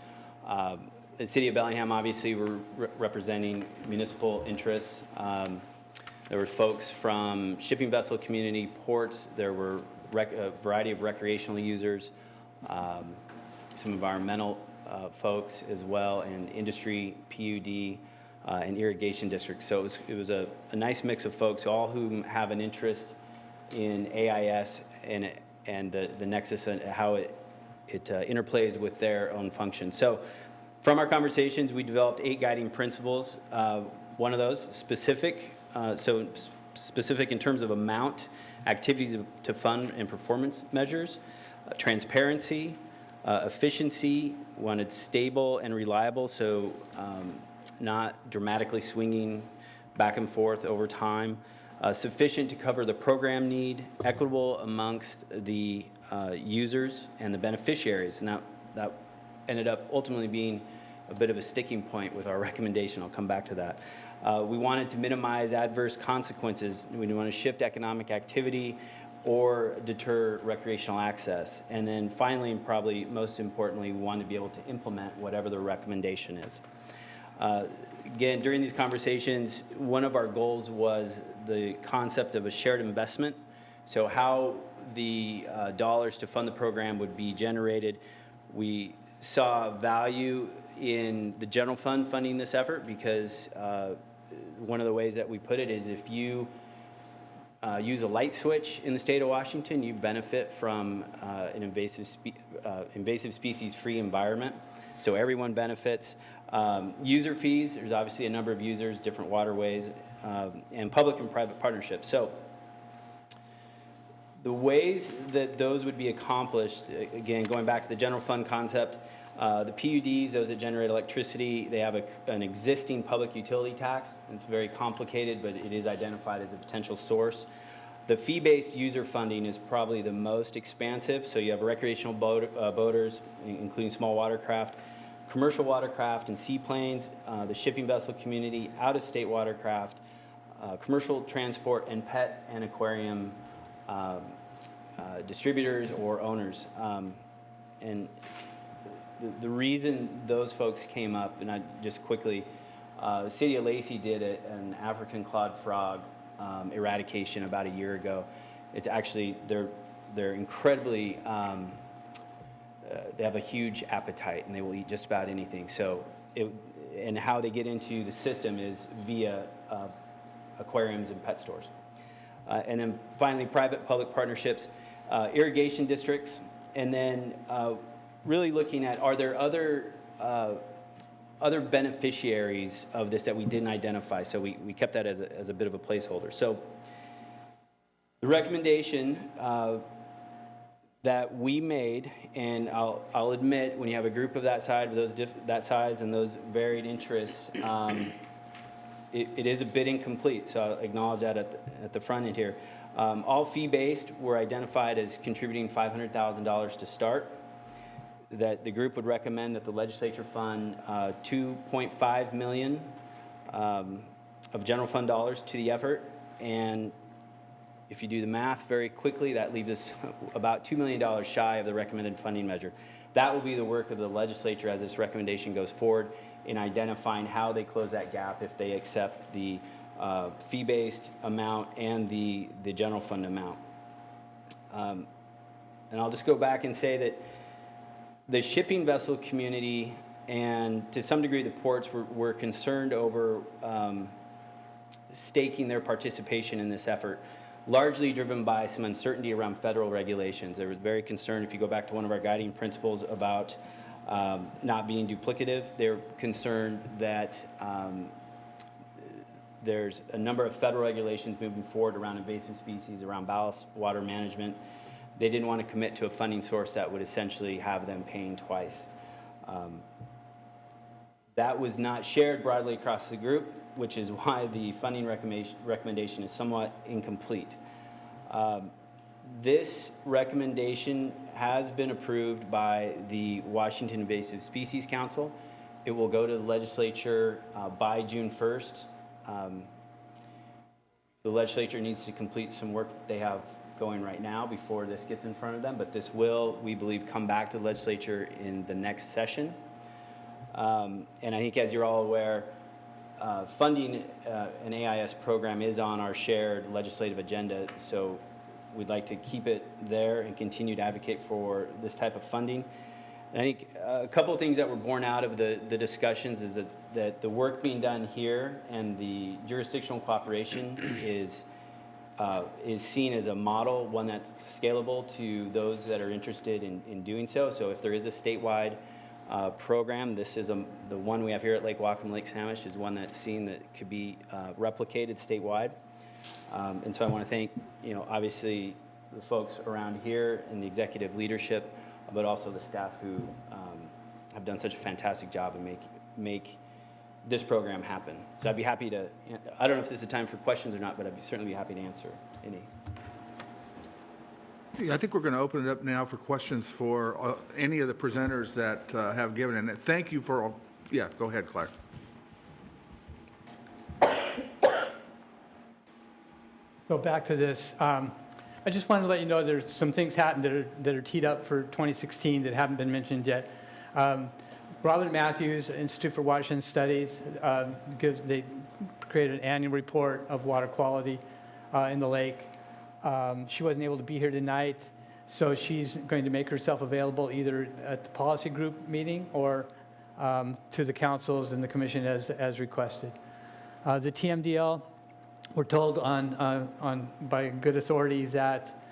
the City of Bellingham, obviously, were representing municipal interests. There were folks from shipping vessel community, ports. There were a variety of recreational users, some environmental folks as well, and industry, PUD, and irrigation districts. So it was a nice mix of folks, all whom have an interest in AIS and the nexus and how it interplays with their own function. So from our conversations, we developed 8 guiding principles. One of those, specific, specific in terms of amount, activities to fund, and performance measures, transparency, efficiency, wanted stable and reliable, so not dramatically swinging back and forth over time, sufficient to cover the program need, equitable amongst the users and the beneficiaries. And that ended up ultimately being a bit of a sticking point with our recommendation. I'll come back to that. We wanted to minimize adverse consequences. We didn't want to shift economic activity or deter recreational access. And then finally, and probably most importantly, we wanted to be able to implement whatever the recommendation is. Again, during these conversations, one of our goals was the concept of a shared investment. So how the dollars to fund the program would be generated. We saw value in the general fund funding this effort because one of the ways that we put it is if you use a light switch in the state of Washington, you benefit from an invasive species-free environment. So everyone benefits. User fees, there's obviously a number of users, different waterways, and public and private partnerships. So the ways that those would be accomplished, again, going back to the general fund concept, the PUDs, those that generate electricity, they have an existing public utility tax. It's very complicated, but it is identified as a potential source. The fee-based user funding is probably the most expansive. So you have recreational boaters, including small watercraft, commercial watercraft and seaplanes, the shipping vessel community, out-of-state watercraft, commercial transport, and pet and aquarium distributors or owners. And the reason those folks came up, and I just quickly, the city of Lacey did an African clawed frog eradication about a year ago. It's actually, they're incredibly, they have a huge appetite and they will eat just about anything. So, and how they get into the system is via aquariums and pet stores. And then finally, private-public partnerships, irrigation districts, and then really looking at, are there other beneficiaries of this that we didn't identify? So we kept that as a bit of a placeholder. So the recommendation that we made, and I'll admit, when you have a group of that size and those varied interests, it is a bit incomplete, so I'll acknowledge that at the front end here. All fee-based were identified as contributing $500,000 to start. That the group would recommend that the legislature fund $2.5 million of general fund dollars to the effort. And if you do the math very quickly, that leaves us about $2 million shy of the recommended funding measure. That will be the work of the legislature as this recommendation goes forward in identifying how they close that gap if they accept the fee-based amount and the general fund amount. And I'll just go back and say that the shipping vessel community and to some degree the ports were concerned over staking their participation in this effort, largely driven by some uncertainty around federal regulations. They were very concerned, if you go back to one of our guiding principles, about not being duplicative. They're concerned that there's a number of federal regulations moving forward around invasive species, around ballast water management. They didn't want to commit to a funding source that would essentially have them paying twice. That was not shared broadly across the group, which is why the funding recommendation is somewhat incomplete. This recommendation has been approved by the Washington Invasive Species Council. It will go to the legislature by June 1st. The legislature needs to complete some work that they have going right now before this gets in front of them, but this will, we believe, come back to the legislature in the next session. And I think, as you're all aware, funding an AIS program is on our shared legislative agenda, so we'd like to keep it there and continue to advocate for this type of funding. And I think a couple of things that were born out of the discussions is that the work being done here and the jurisdictional cooperation is seen as a model, one that's scalable to those that are interested in doing so. So if there is a statewide program. This is the one we have here at Lake Whatcom, Lake Samish is one that's seen that could be replicated statewide. And so I want to thank, obviously the folks around here and the executive leadership, but also the staff who have done such a fantastic job and make this program happen. So I'd be happy to, I don't know if this is time for questions or not, but I'd certainly be happy to answer any. I think we're going to open it up now for questions for any of the presenters that have given. And thank you for all. Yeah, go ahead, Claire. So back to this. I just wanted to let you know there's some things happened that are teed up for 2016 that haven't been mentioned yet. Robert Matthews, Institute for Watershed Studies, they created an annual report of water quality in the lake. She wasn't able to be here tonight, so she's going to make herself available either at the policy group meeting or to the councils and the commission as requested. The TMDL, we're told by good authorities that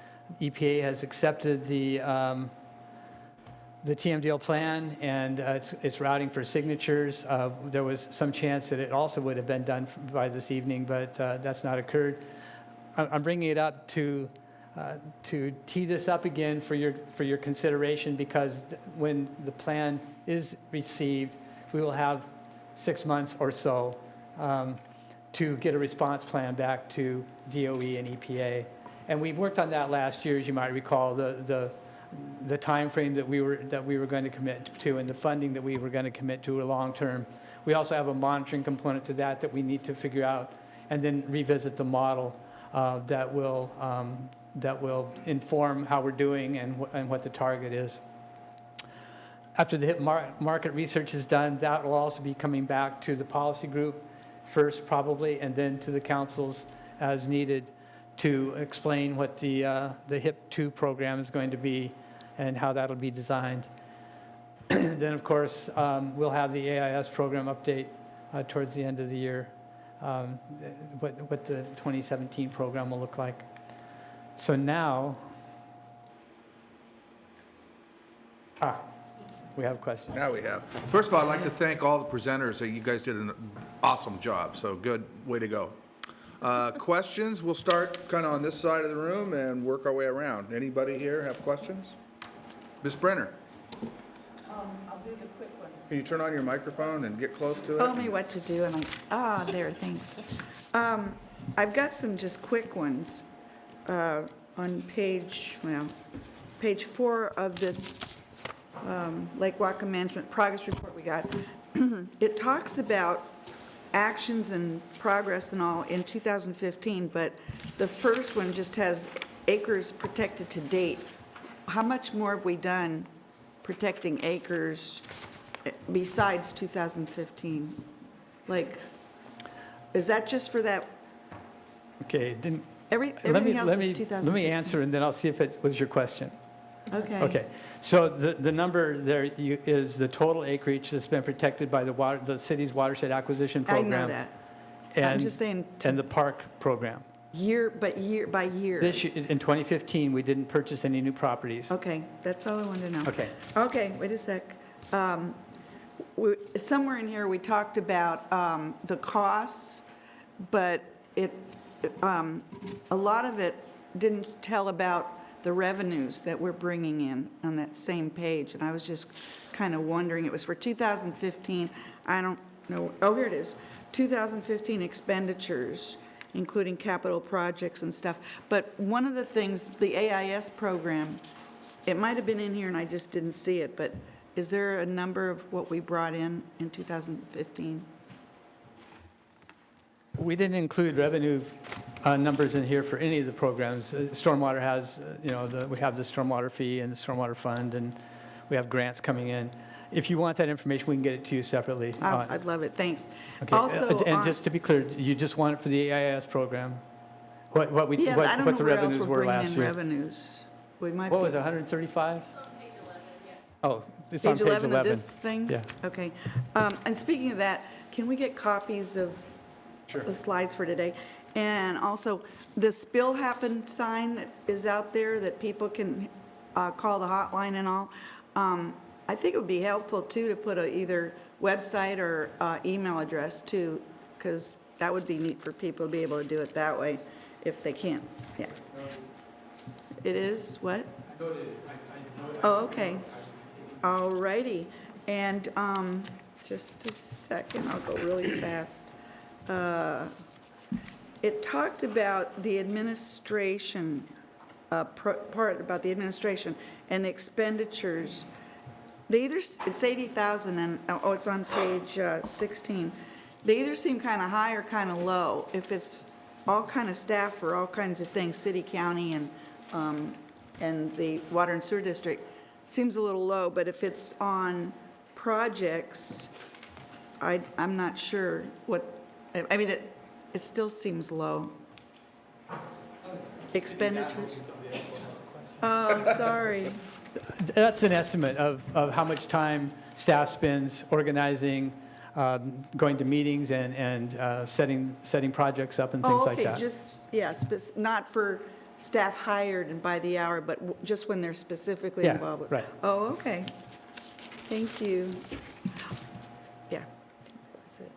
EPA has accepted the TMDL plan and it's routing for signatures. There was some chance that it also would have been done by this evening, but that's not occurred. I'm bringing it up to tee this up again for your consideration, because when the plan is received, we will have 6 months or so to get a response plan back to DOE and EPA. And we worked on that last year, as you might recall, the time frame that we were going to commit to and the funding that we were going to commit to a long term. We also have a monitoring component to that we need to figure out and then revisit the model that will inform how we're doing and what the target is. After the HIP market research is done, that will also be coming back to the policy group first probably, and then to the councils as needed to explain what the HIP 2 program is going to be and how that'll be designed. Then, of course, we'll have the AIS program update towards the end of the year, what the 2017 program will look like. So now, we have questions. Now we have. First of all, I'd like to thank all the presenters. You guys did an awesome job, so good, way to go. Questions? We'll start kind of on this side of the room and work our way around. Anybody here have questions? Ms. Brenner, I'll do the quick ones. can you turn on your microphone and get close to it? Tell me what to do, and there, thanks. I've got some just quick ones on page 4 of this Lake Whatcom Management Progress Report we got. It talks about actions and progress and all in 2015, but the first one just has acres protected to date. How much more have we done protecting acres besides 2015? Like, is that just for that? Okay, then Everything else is 2015. let me answer, and then I'll see if it was your question. Okay. Okay, so the number there is the total acreage that's been protected by the city's watershed acquisition I program. know that. And, I'm just saying and the park program. year by year. This year, in 2015, we didn't purchase any new properties. Okay, that's all I wanted to know. Okay. Okay, wait a sec. Somewhere in here, we talked about the costs, but a lot of it didn't tell about the revenues that we're bringing in on that same page. And I was just kind of wondering, it was for 2015, I don't know, oh, here it is. 2015 expenditures, including capital projects and stuff. But one of the things, the AIS program, it might have been in here and I just didn't see it, but is there a number of what we brought in 2015? We didn't include revenue numbers in here for any of the programs. Stormwater has, we have the stormwater fee and the stormwater fund, and we have grants coming in. If you want that information, we can get it to you separately. I'd love it, thanks. Okay. Also, And just to be clear, you just want it for the AIS program? What I don't the know where else revenues we're were bringing last in year? revenues. We might What be- was it, 135? Oh, it's on Page page 11 of this thing? Yeah. Okay. And speaking of that, can we get copies of the slides for today? And also, the Spill Happened sign that is out there that people can call the hotline and all. I think it would be helpful too to put either website or email address too, because that would be neat for people to be able to do it that way if they can. Yeah. It is what? Oh, okay. All righty. And just a second, I'll go really fast. It talked about the administration, part about the administration and the expenditures. They either, it's 80,000 and, oh, it's on page 16. They either seem kind of high or kind of low. If it's all kind of staff for all kinds of things, city, county, and the water and sewer district, seems a little low, but if it's on projects, I'm not sure what, I mean, it still seems low. Expenditures? Oh, sorry. That's an estimate of how much time staff spends organizing, going to meetings and setting projects up and things like that. Oh, okay, just, yes, but not for staff hired and by the hour, but just when they're specifically Yeah, involved with. right. Oh, okay. Thank you. Yeah, I think that was it.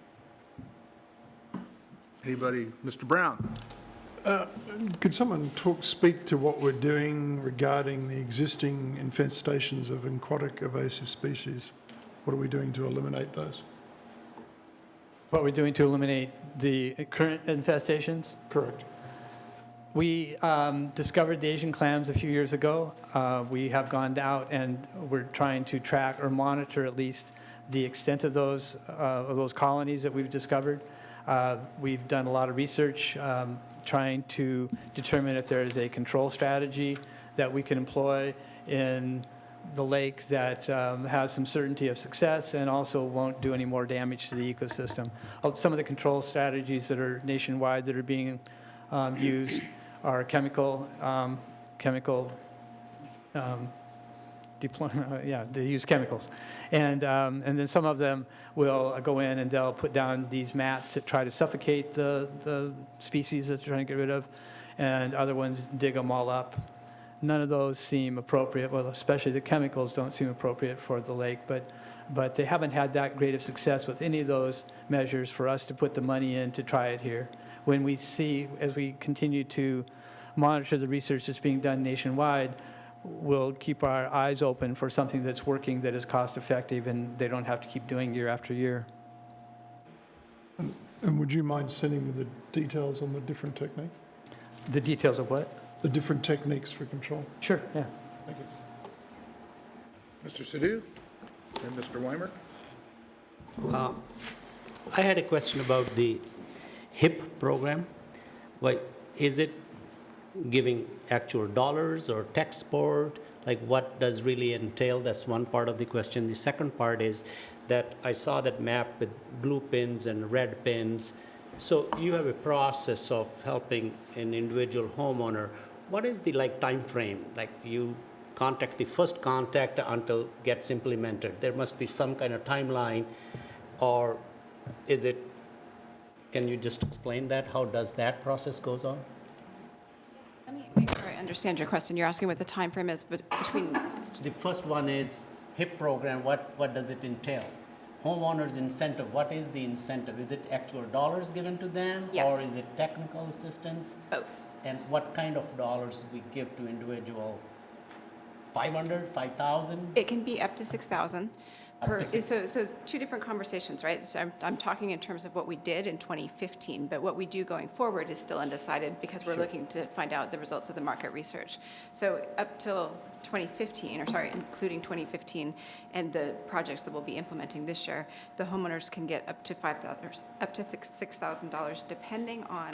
Anybody? Mr. Brown? Could someone speak to what we're doing regarding the existing infestations of aquatic invasive species? What are we doing to eliminate those? What we're doing to eliminate the current infestations? Correct. We discovered the Asian clams a few years ago. We have gone out and we're trying to track or monitor at least the extent of those colonies that we've discovered. We've done a lot of research trying to determine if there is a control strategy that we can employ in the lake that has some certainty of success and also won't do any more damage to the ecosystem. Some of the control strategies that are nationwide that are being used are they use chemicals. And then some of them will go in and they'll put down these mats that try to suffocate the species that they're trying to get rid of, and other ones dig them all up. None of those seem appropriate, well, especially the chemicals don't seem appropriate for the lake, but they haven't had that great of success with any of those measures for us to put the money in to try it here. When we see, as we continue to monitor the research that's being done nationwide, we'll keep our eyes open for something that's working, that is cost effective, and they don't have to keep doing year after year. And would you mind sending me the details on the different techniques? The details of what? The different techniques for control? Sure, yeah. Thank you. Mr. Sadhu? And Mr. Weimer? I had a question about the HIP program. Like, is it giving actual dollars or tech support? Like, what does really entail? That's one part of the question. The second part is that I saw that map with blue pins and red pins. So you have a process of helping an individual homeowner. What is the time frame? Like, you contact the first contact until gets implemented. There must be some kind of timeline, or is it? Can you just explain that? How does that process goes on? Let me make sure I understand your question. You're asking what the time frame is between. The first one is HIP program. What does it entail? Homeowners incentive. What is the incentive? Is it actual dollars given to them, Yes. or is it technical assistance? Both. And what kind of dollars we give to individual? 500, 5,000? It can be up to 6,000 per, Up to so two different conversations, right? So I'm talking in terms of what we did in 2015, but what we do going forward is still undecided because we're looking to find out the results of the market research. So up till 2015, or sorry, including 2015 and the projects that we'll be implementing this year, the homeowners can get up to $5,000, up to $6,000, depending on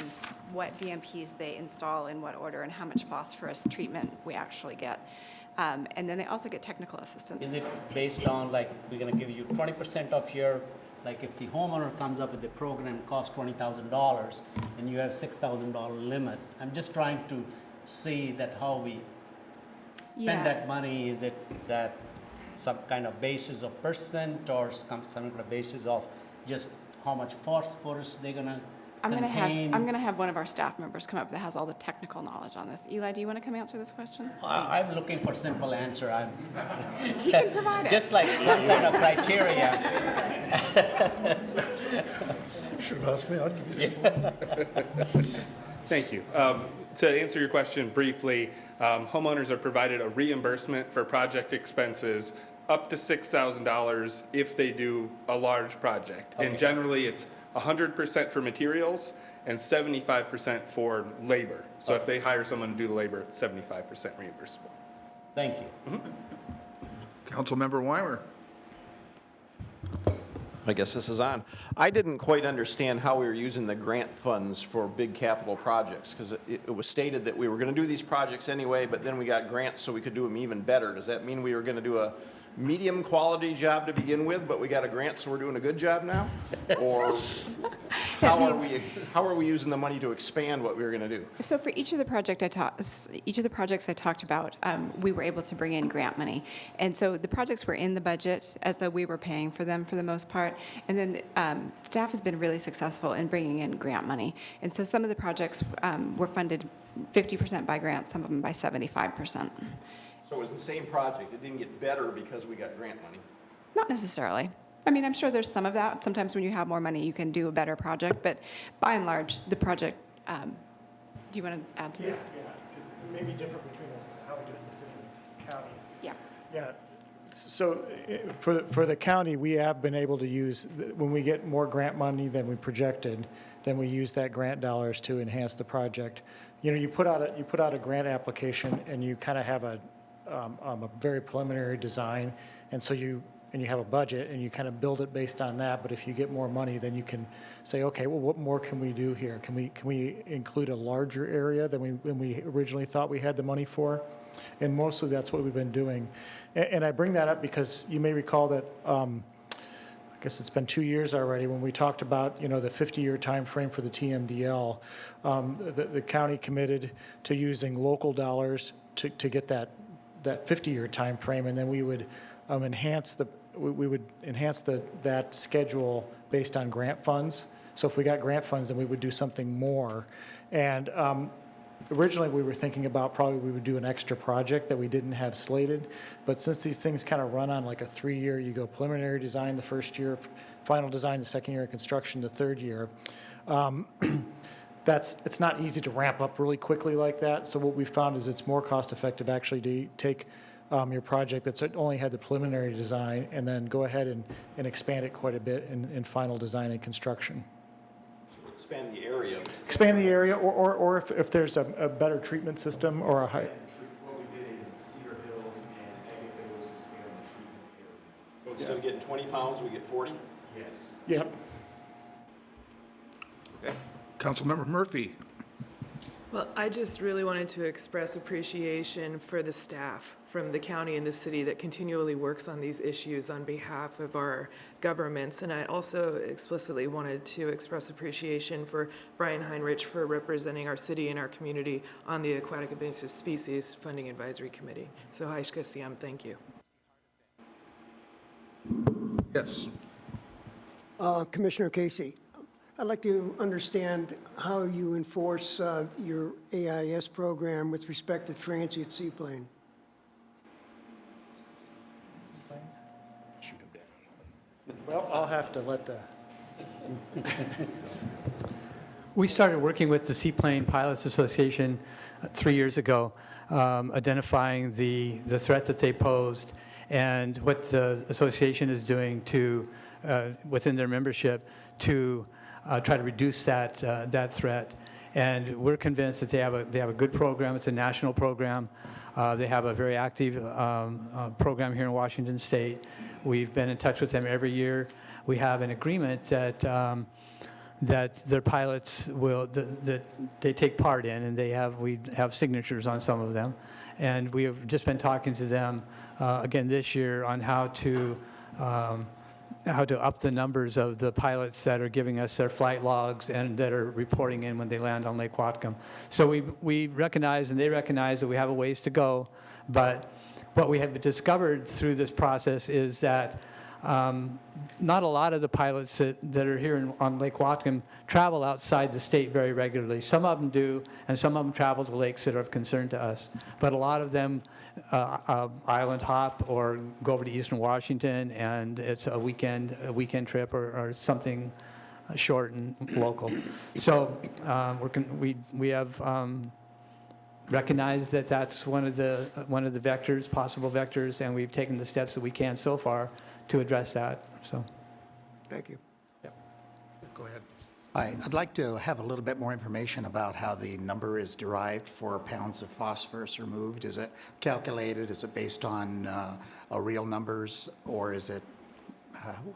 what BMPs they install in what order and how much phosphorus treatment we actually get. And then they also get technical assistance. Is it based on, like, we're going to give you 20% of your, like, if the homeowner comes up with a program costs $20,000 and you have $6,000 limit? I'm just trying to see that how we spend that money. Is it that some kind of basis of percent or some kind of basis of just how much phosphorus they're going to I'm going to contain? have one of our staff members come up that has all the technical knowledge on this. Eli, do you want to come answer this question? I'm looking for simple answer. He can provide it. Just like some kind of criteria. Should have asked me, I'd give you some. Thank you. To answer your question briefly, homeowners are provided a reimbursement for project expenses up to $6,000 if they do a large project. Okay. And generally, it's 100% for materials and 75% for labor. So if they hire someone to do the labor, it's 75% reimbursable. Thank you. Councilmember Weimer. I guess this is on. I didn't quite understand how we were using the grant funds for big capital projects, because it was stated that we were going to do these projects anyway, but then we got grants so we could do them even better. Does that mean we were going to do a medium quality job to begin with, but we got a grant, so we're doing a good job now? Or how are we using the money to expand what we were going to do? So for each of the projects I talked about, we were able to bring in grant money, and so the projects were in the budget as though we were paying for them for the most part. And then staff has been really successful in bringing in grant money, and so some of the projects were funded 50% by grants, some of them by 75%. So it was the same project. It didn't get better because we got grant money. Not necessarily. I mean, I'm sure there's some of that. Sometimes when you have more money, you can do a better project, but by and large, the project. Do you want to add to this? Yeah, because it may be different between how we do it in the city and county. Yeah. Yeah, so for the county, we have been able to use, when we get more grant money than we projected, then we use that grant dollars to enhance the project. You know, you put out a grant application and you kind of have a very preliminary design, and so you have a budget and you kind of build it based on that. But if you get more money, then you can say, okay, well, what more can we do here? Can we include a larger area than we originally thought we had the money for? And mostly that's what we've been doing. And I bring that up because you may recall that I guess it's been 2 years already when we talked about, you know, the 50-year time frame for the TMDL. The county committed to using local dollars to get that 50-year time frame, and then we would enhance that schedule based on grant funds. So if we got grant funds, then we would do something more. And originally we were thinking about probably we would do an extra project that we didn't have slated, but since these things kind of run on like a 3-year, you go preliminary design the first year, final design the second year, construction the third year. It's not easy to ramp up really quickly like that. So what we found is it's more cost effective actually to take your project that's only had the preliminary design and then go ahead and expand it quite a bit in final design and construction. Expand the area. Expand the area, or if there's a better treatment system or a high. What we did in Cedar Hills and Agate was expand the treatment area. So instead of getting 20 pounds, we get 40? Yes. Yep. Okay. Councilmember Murphy. Well, I just really wanted to express appreciation for the staff from the county and the city that continually works on these issues on behalf of our governments. And I also explicitly wanted to express appreciation for Brian Heinrich for representing our city and our community on the Aquatic Invasive Species Funding Advisory Committee. So, Haishka Siam, thank you. Yes. Commissioner Casey, I'd like to understand how you enforce your AIS program with respect to transient seaplane. Well, I'll have to let the. We started working with the Seaplane Pilots Association 3 years ago, identifying the threat that they posed and what the association is doing to, within their membership, to try to reduce that threat. And we're convinced that they have a good program. It's a national program. They have a very active program here in Washington State. We've been in touch with them every year. We have an agreement that their pilots that they take part in, and we have signatures on some of them. And we have just been talking to them again this year on how to up the numbers of the pilots that are giving us their flight logs and that are reporting in when they land on Lake Whatcom. So we recognize and they recognize that we have a ways to go, but what we have discovered through this process is that Not a lot of the pilots that are here on Lake Whatcom travel outside the state very regularly. Some of them do, and some of them travel to lakes that are of concern to us. But a lot of them island hop or go over to Eastern Washington, and it's a weekend trip or something short and local. So we have recognized that that's one of the vectors, possible vectors, and we've taken the steps that we can so far to address that. So, Thank you. Go ahead. I'd like to have a little bit more information about how the number is derived for pounds of phosphorus removed. Is it calculated? Is it based on real numbers, or is it,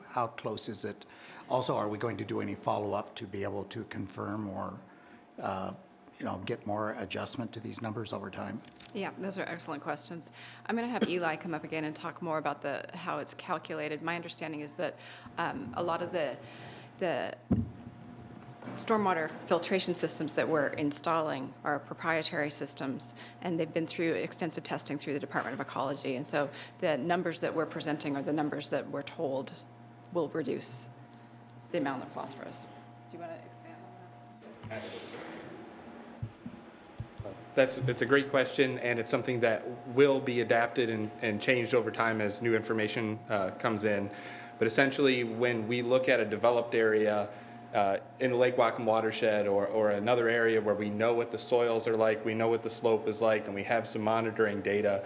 how close is it? Also, are we going to do any follow-up to be able to confirm or, get more adjustment to these numbers over time? Yeah, those are excellent questions. I'm going to have Eli come up again and talk more about how it's calculated. My understanding is that a lot of the stormwater filtration systems that we're installing are proprietary systems, and they've been through extensive testing through the Department of Ecology. And so the numbers that we're presenting are the numbers that we're told will reduce the amount of phosphorus. Do you want to expand on that? It's a great question, and it's something that will be adapted and changed over time as new information comes in. But essentially, when we look at a developed area in the Lake Whatcom watershed or another area where we know what the soils are like, we know what the slope is like, and we have some monitoring data,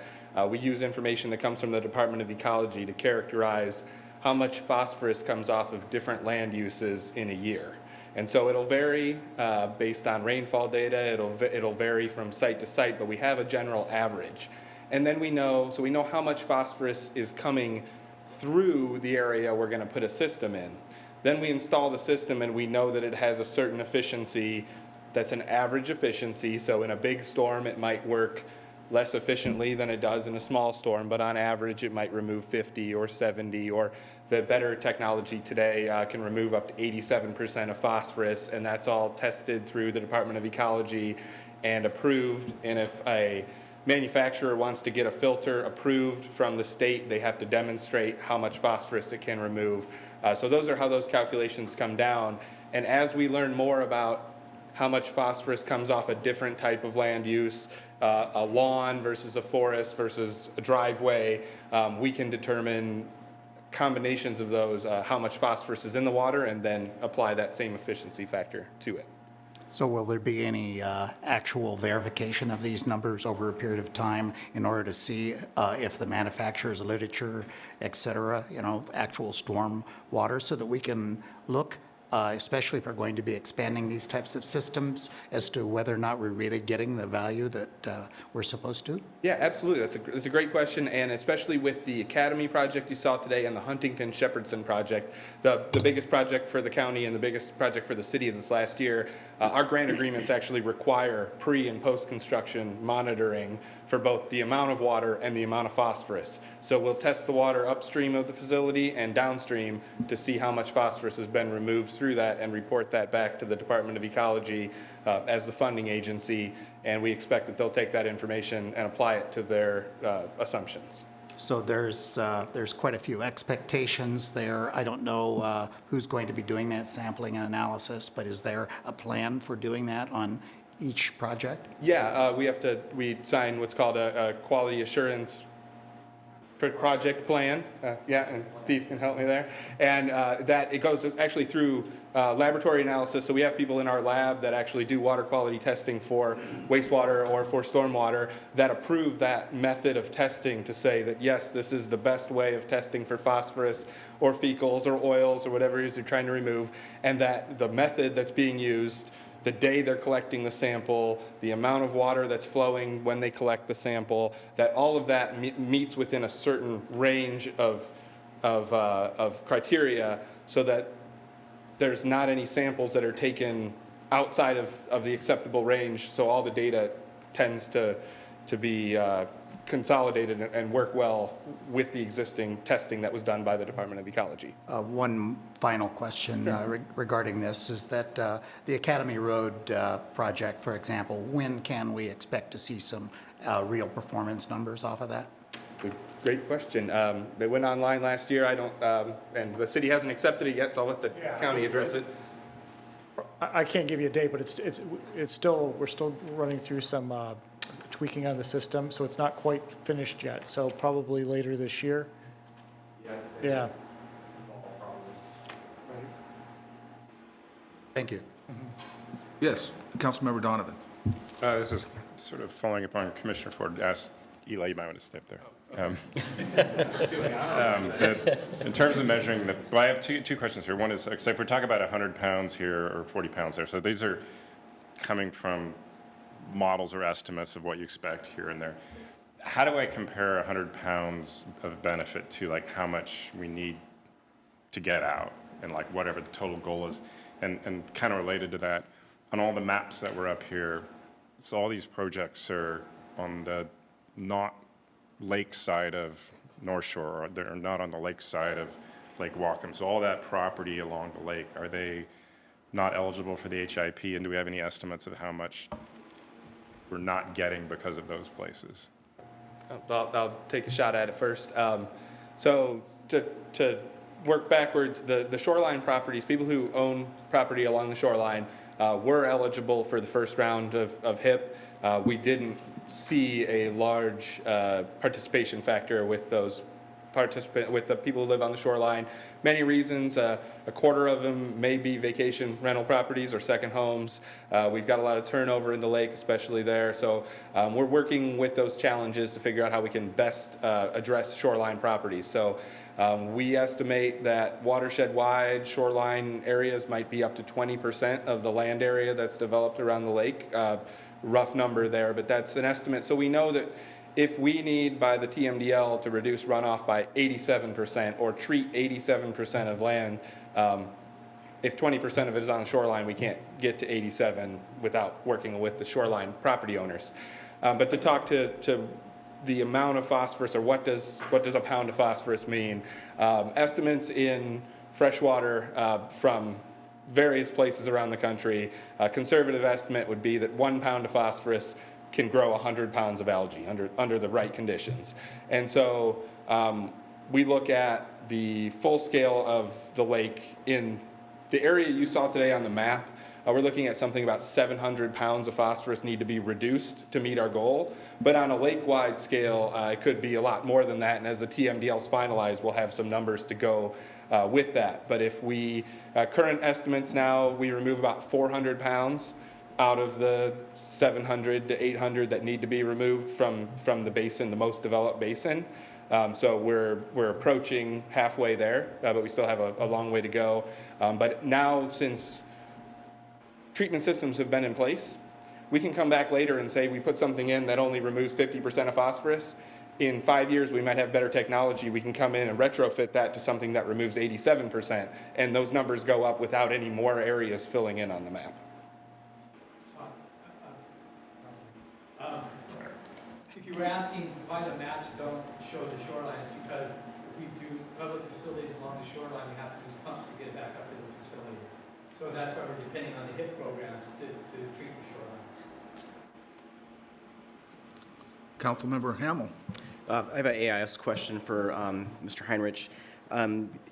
we use information that comes from the Department of Ecology to characterize how much phosphorus comes off of different land uses in a year. And so it'll vary based on rainfall data. It'll vary from site to site, but we have a general average. And then we know how much phosphorus is coming through the area we're going to put a system in. Then we install the system, and we know that it has a certain efficiency that's an average efficiency. So in a big storm, it might work less efficiently than it does in a small storm, but on average it might remove 50 or 70, or the better technology today can remove up to 87% of phosphorus, and that's all tested through the Department of Ecology and approved. And if a manufacturer wants to get a filter approved from the state, they have to demonstrate how much phosphorus it can remove. So those are how those calculations come down. And as we learn more about how much phosphorus comes off a different type of land use, a lawn versus a forest versus a driveway, we can determine combinations of those, how much phosphorus is in the water, and then apply that same efficiency factor to it. So will there be any actual verification of these numbers over a period of time in order to see if the manufacturer's literature, et cetera, actual storm water, so that we can look, especially if we're going to be expanding these types of systems, as to whether or not we're really getting the value that we're supposed to? Yeah, absolutely. That's a great question, and especially with the Academy project you saw today and the Huntington-Shepherdson project, the biggest project for the county and the biggest project for the city this last year, our grant agreements actually require pre- and post-construction monitoring for both the amount of water and the amount of phosphorus. So we'll test the water upstream of the facility and downstream to see how much phosphorus has been removed through that, and report that back to the Department of Ecology as the funding agency, and we expect that they'll take that information and apply it to their assumptions. So there's quite a few expectations there. I don't know who's going to be doing that sampling and analysis, but is there a plan for doing that on each project? Yeah, we sign what's called a quality assurance project plan. And Steve can help me there. And that it goes actually through laboratory analysis. So we have people in our lab that actually do water quality testing for wastewater or for stormwater that approve that method of testing to say that, yes, this is the best way of testing for phosphorus or fecals or oils or whatever it is you're trying to remove, and that the method that's being used, the day they're collecting the sample, the amount of water that's flowing when they collect the sample, that all of that meets within a certain range of criteria, so that there's not any samples that are taken outside of the acceptable range, so all the data tends to be consolidated and work well with the existing testing that was done by the Department of Ecology. One final question regarding this is that the Academy Road project, for example, when can we expect to see some real performance numbers off of that? Good. Great question. It went online last year. I don't, and the city hasn't accepted it yet, so I'll let the county address it. I can't give you a date, but it's still, we're still running through some tweaking on the system, so it's not quite finished yet. So probably later this year. Yeah. Thank you. Yes, Councilmember Donovan. This is sort of following up on Commissioner Ford asked. Eli, you might want to step there. In terms of measuring the, well, I have two questions here. One is, so if we're talking about 100 pounds here or 40 pounds there, so these are coming from models or estimates of what you expect here and there. How do I compare 100 pounds of benefit to like how much we need to get out and like whatever the total goal is? And kind of related to that, on all the maps that were up here, so all these projects are on the not lake side of North Shore, or they're not on the lake side of Lake Whatcom. So all that property along the lake, are they not eligible for the HIP? And do we have any estimates of how much we're not getting because of those places? I'll take a shot at it first. So to work backwards, the shoreline properties, people who own property along the shoreline were eligible for the first round of HIP. We didn't see a large participation factor with those with the people who live on the shoreline. Many reasons. A quarter of them may be vacation rental properties or second homes. We've got a lot of turnover in the lake, especially there. So we're working with those challenges to figure out how we can best address shoreline properties. So we estimate that watershed-wide shoreline areas might be up to 20% of the land area that's developed around the lake. Rough number there, but that's an estimate. So we know that if we need by the TMDL to reduce runoff by 87% or treat 87% of land, if 20% of it is on the shoreline, we can't get to 87 without working with the shoreline property owners. But to talk to the amount of phosphorus, or what does a pound of phosphorus mean? Estimates in freshwater from various places around the country, a conservative estimate would be that 1 pound of phosphorus can grow 100 pounds of algae under the right conditions. And so we look at the full scale of the lake. In the area you saw today on the map, we're looking at something about 700 pounds of phosphorus need to be reduced to meet our goal. But on a lake-wide scale, it could be a lot more than that. And as the TMDL's finalized, we'll have some numbers to go with that. But if we, current estimates now, we remove about 400 pounds out of the 700 to 800 that need to be removed from the basin, the most developed basin. So we're approaching halfway there, but we still have a long way to go. But now, since treatment systems have been in place, we can come back later and say we put something in that only removes 50% of phosphorus. In 5 years, we might have better technology. We can come in and retrofit that to something that removes 87%, and those numbers go up without any more areas filling in on the map. If you were asking why the maps don't show the shorelines, because if we do public facilities along the shoreline, we have to use pumps to get back up to the facility. So that's why we're depending on the HIP programs to treat the shoreline. Councilmember Hamel. I have an AIS question for Mr. Heinrich.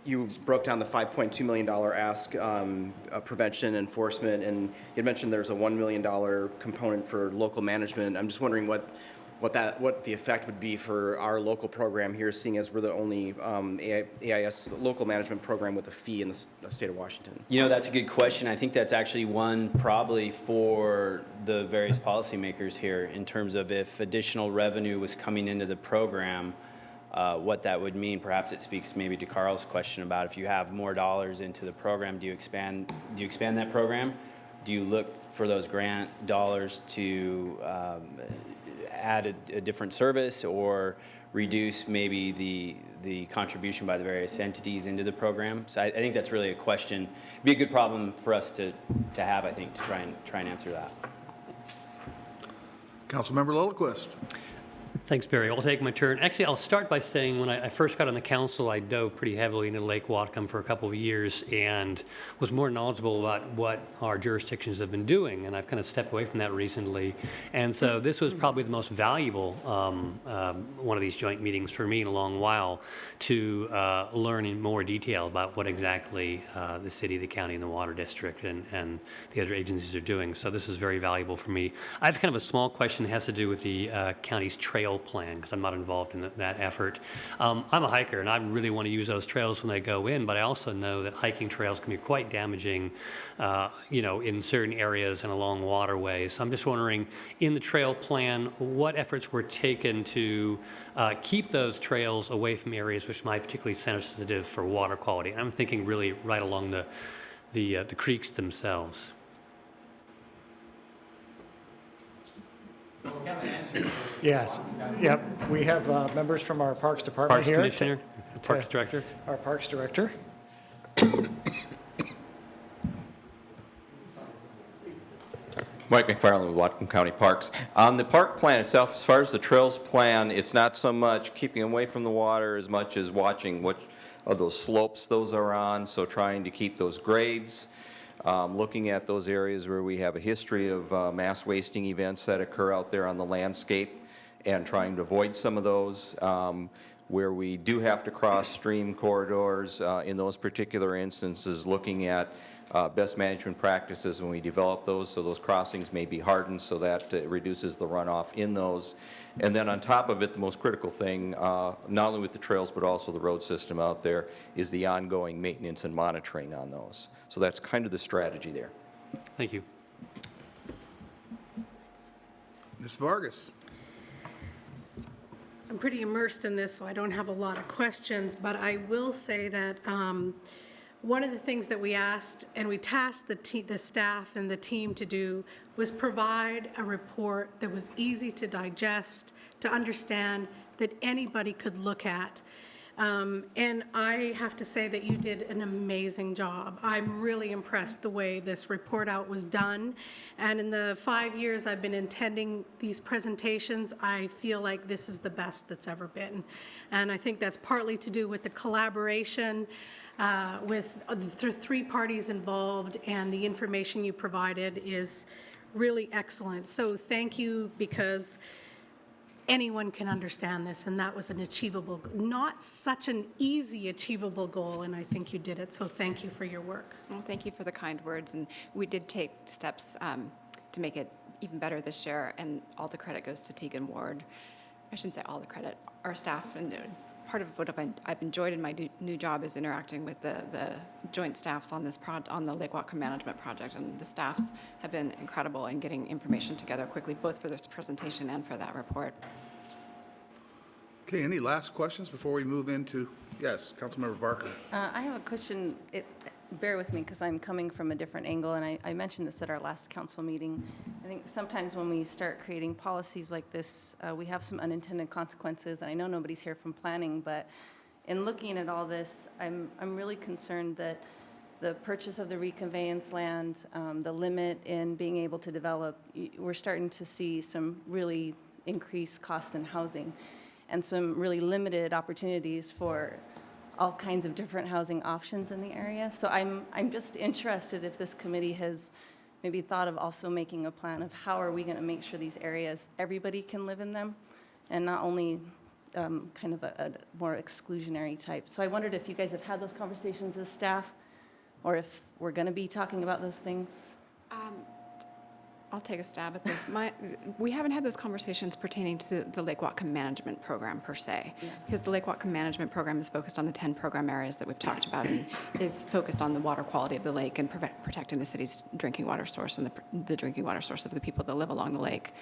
You broke down the $5.2 million ask, prevention, enforcement, and you mentioned there's a $1 million component for local management. I'm just wondering what the effect would be for our local program here, seeing as we're the only AIS local management program with a fee in the state of Washington. You know, that's a good question. I think that's actually one probably for the various policymakers here in terms of if additional revenue was coming into the program, what that would mean. Perhaps it speaks maybe to Carl's question about if you have more dollars into the program, do you expand that program? Do you look for those grant dollars to add a different service or reduce maybe the contribution by the various entities into the program? So I think that's really a question. It'd be a good problem for us to have, I think, to try and answer that. Councilmember Lillquist. Thanks, Barry. I'll take my turn. Actually, I'll start by saying when I first got on the council, I dove pretty heavily into Lake Whatcom for a couple of years and was more knowledgeable about what our jurisdictions have been doing. And I've kind of stepped away from that recently. And so this was probably the most valuable one of these joint meetings for me in a long while to learn in more detail about what exactly the city, the county, and the water district and the other agencies are doing. So this is very valuable for me. I have kind of a small question that has to do with the county's trail plan, because I'm not involved in that effort. I'm a hiker, and I really want to use those trails when they go in, but I also know that hiking trails can be quite damaging, in certain areas and along waterways. So I'm just wondering, in the trail plan, what efforts were taken to keep those trails away from areas which might be particularly sensitive for water quality? And I'm thinking really right along the creeks themselves. Yes. Yep. We have members from our Parks Department Parks here. Commissioner, Parks Director. Our Parks Director. Mike McFarland with Whatcom County Parks. On the park plan itself, as far as the trails plan, it's not so much keeping away from the water as much as watching what of those slopes those are on, so trying to keep those grades, looking at those areas where we have a history of mass wasting events that occur out there on the landscape and trying to avoid some of those. Where we do have to cross stream corridors, in those particular instances, looking at best management practices when we develop those, so those crossings may be hardened so that it reduces the runoff in those. And then on top of it, the most critical thing, not only with the trails but also the road system out there, is the ongoing maintenance and monitoring on those. So that's kind of the strategy there. Thank you. Ms. Vargas. I'm pretty immersed in this, so I don't have a lot of questions, but I will say that one of the things that we asked and we tasked the staff and the team to do was provide a report that was easy to digest, to understand, that anybody could look at. And I have to say that you did an amazing job. I'm really impressed the way this report out was done. And in the 5 years I've been attending these presentations, I feel like this is the best that's ever been. And I think that's partly to do with the collaboration with the three parties involved, and the information you provided is really excellent. So thank you, because anyone can understand this, and that was an achievable, not such an easy achievable goal, and I think you did it, so thank you for your work. Well, thank you for the kind words, and we did take steps to make it even better this year, and all the credit goes to Tegan Ward. I shouldn't say all the credit, our staff, and part of what I've enjoyed in my new job is interacting with the joint staffs on this on the Lake Whatcom Management Project, and the staffs have been incredible in getting information together quickly, both for this presentation and for that report. Okay, any last questions before we move into, yes, Councilmember Barker. I have a question. Bear with me, because I'm coming from a different angle, and I mentioned this at our last council meeting. I think sometimes when we start creating policies like this, we have some unintended consequences. And I know nobody's here from planning, but in looking at all this, I'm really concerned that the purchase of the reconveyance land, the limit in being able to develop, we're starting to see some really increased costs in housing and some really limited opportunities for all kinds of different housing options in the area. So I'm just interested if this committee has maybe thought of also making a plan of how are we going to make sure these areas, everybody can live in them, and not only kind of a more exclusionary type. So I wondered if you guys have had those conversations as staff, or if we're going to be talking about those things. I'll take a stab at this. We haven't had those conversations pertaining to the Lake Whatcom Management Program per se, because the Lake Whatcom Management Program is focused on the 10 program areas that we've talked about, and is focused on the water quality of the lake and protecting the city's drinking water source and the drinking water source of the people that live along the lake.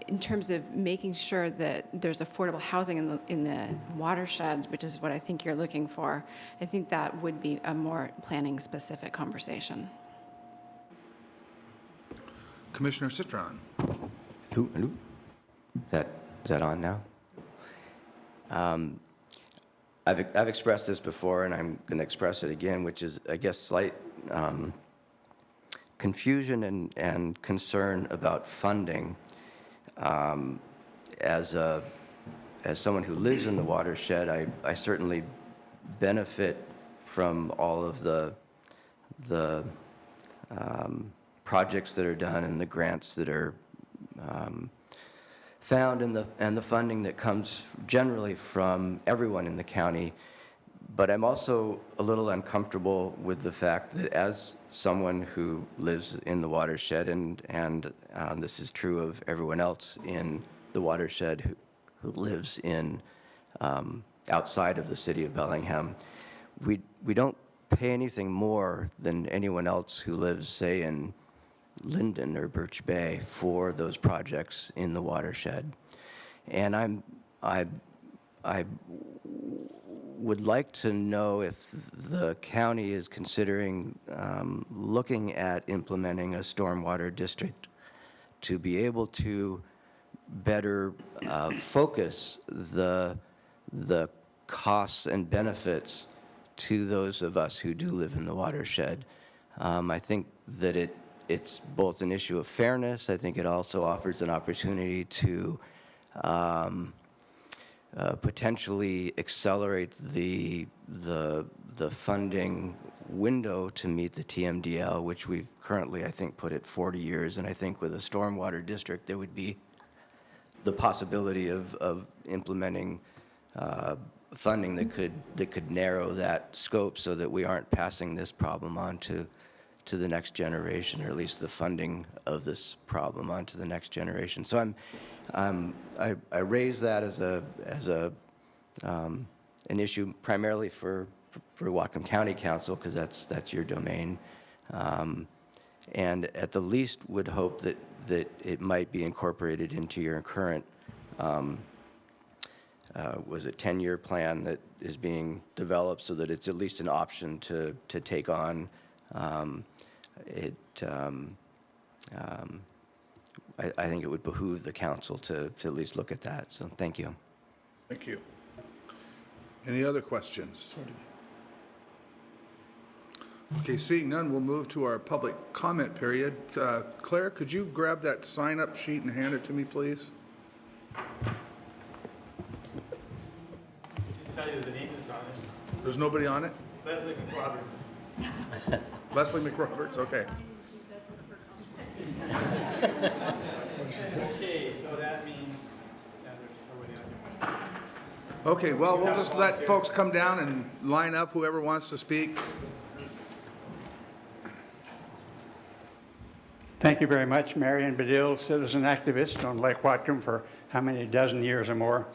In terms of making sure that there's affordable housing in the watershed, which is what I think you're looking for, I think that would be a more planning-specific conversation. Commissioner Citron. Hello? Is that on now? I've expressed this before, and I'm going to express it again, which is, I guess, slight confusion and concern about funding as someone who lives in the watershed, I certainly benefit from all of the projects that are done and the grants that are found and the funding that comes generally from everyone in the county. But I'm also a little uncomfortable with the fact that as someone who lives in the watershed, and this is true of everyone else in the watershed who lives in outside of the city of Bellingham, we don't pay anything more than anyone else who lives, say, in Linden or Birch Bay for those projects in the watershed. And I would like to know if the county is considering looking at implementing a stormwater district to be able to better focus the costs and benefits to those of us who do live in the watershed. I think that it's both an issue of fairness. I think it also offers an opportunity to potentially accelerate the funding window to meet the TMDL, which we've currently, I think, put at 40 years. And I think with a stormwater district, there would be the possibility of implementing funding that could narrow that scope so that we aren't passing this problem on to the next generation, or at least the funding of this problem on to the next generation. So I raise that as an issue primarily for Whatcom County Council, because that's your domain, and at the least would hope that it might be incorporated into your current was it 10-year plan that is being developed, so that it's at least an option to take on. I think it would behoove the council to at least look at that. So thank you. Thank you. Any other questions? Okay, seeing none, we'll move to our public comment period. Claire, could you grab that sign-up sheet and hand it to me, please? Tell you the name is on it. There's nobody on it? Leslie McRoberts. Leslie McRoberts, okay. Okay, so that means there's nobody on here. Okay, well, we'll just let folks come down and line up, whoever wants to speak. Thank you very much. Marion Badil, citizen activist on Lake Whatcom for how many dozen years or more.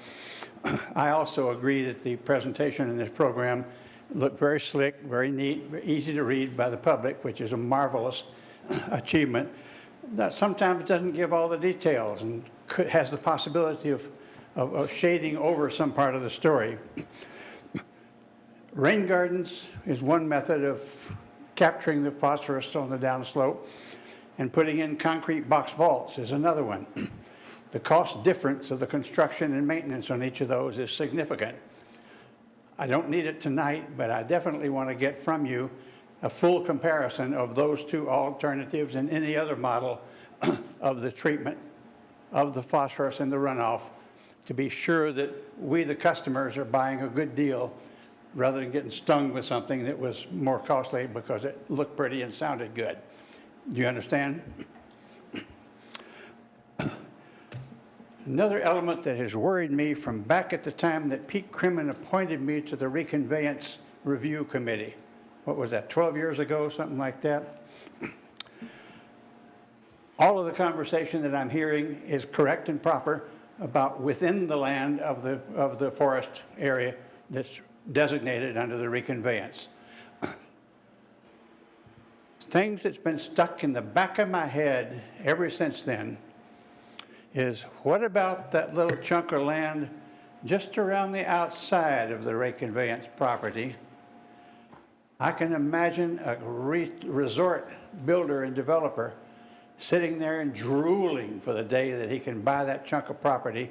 I also agree that the presentation in this program looked very slick, very neat, very easy to read by the public, which is a marvelous achievement. That sometimes doesn't give all the details and has the possibility of shading over some part of the story. Rain gardens is one method of capturing the phosphorus on the downslope, and putting in concrete box vaults is another one. The cost difference of the construction and maintenance on each of those is significant. I don't need it tonight, but I definitely want to get from you a full comparison of those two alternatives and any other model of the treatment of the phosphorus in the runoff, to be sure that we, the customers, are buying a good deal rather than getting stung with something that was more costly because it looked pretty and sounded good. Do you understand? Another element that has worried me from back at the time that Pete Crimmin appointed me to the Reconveyance Review Committee. What was that, 12 years ago, something like that? All of the conversation that I'm hearing is correct and proper about within the land of the forest area that's designated under the reconveyance. Things that's been stuck in the back of my head ever since then is, what about that little chunk of land just around the outside of the reconveyance property? I can imagine a resort builder and developer sitting there and drooling for the day that he can buy that chunk of property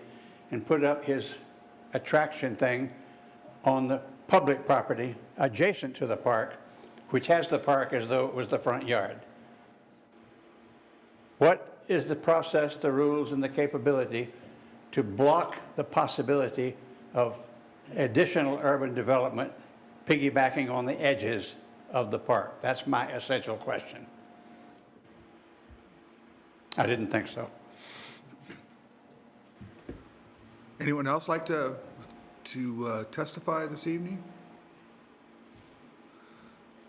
and put up his attraction thing on the public property adjacent to the park, which has the park as though it was the front yard. What is the process, the rules, and the capability to block the possibility of additional urban development piggybacking on the edges of the park? That's my essential question. I didn't think so. Anyone else like to testify this evening?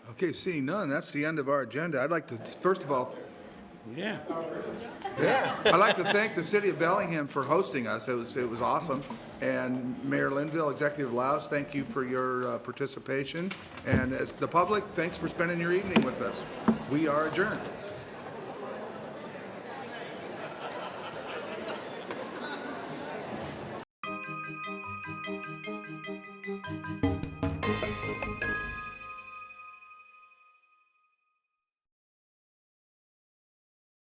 Okay, seeing none, that's the end of our agenda. I'd like to, first of all, Yeah. I'd like to thank the city of Bellingham for hosting us. It was awesome. And Mayor Linville, Executive Laus, thank you for your participation. And as the public, thanks for spending your evening with us. We are adjourned.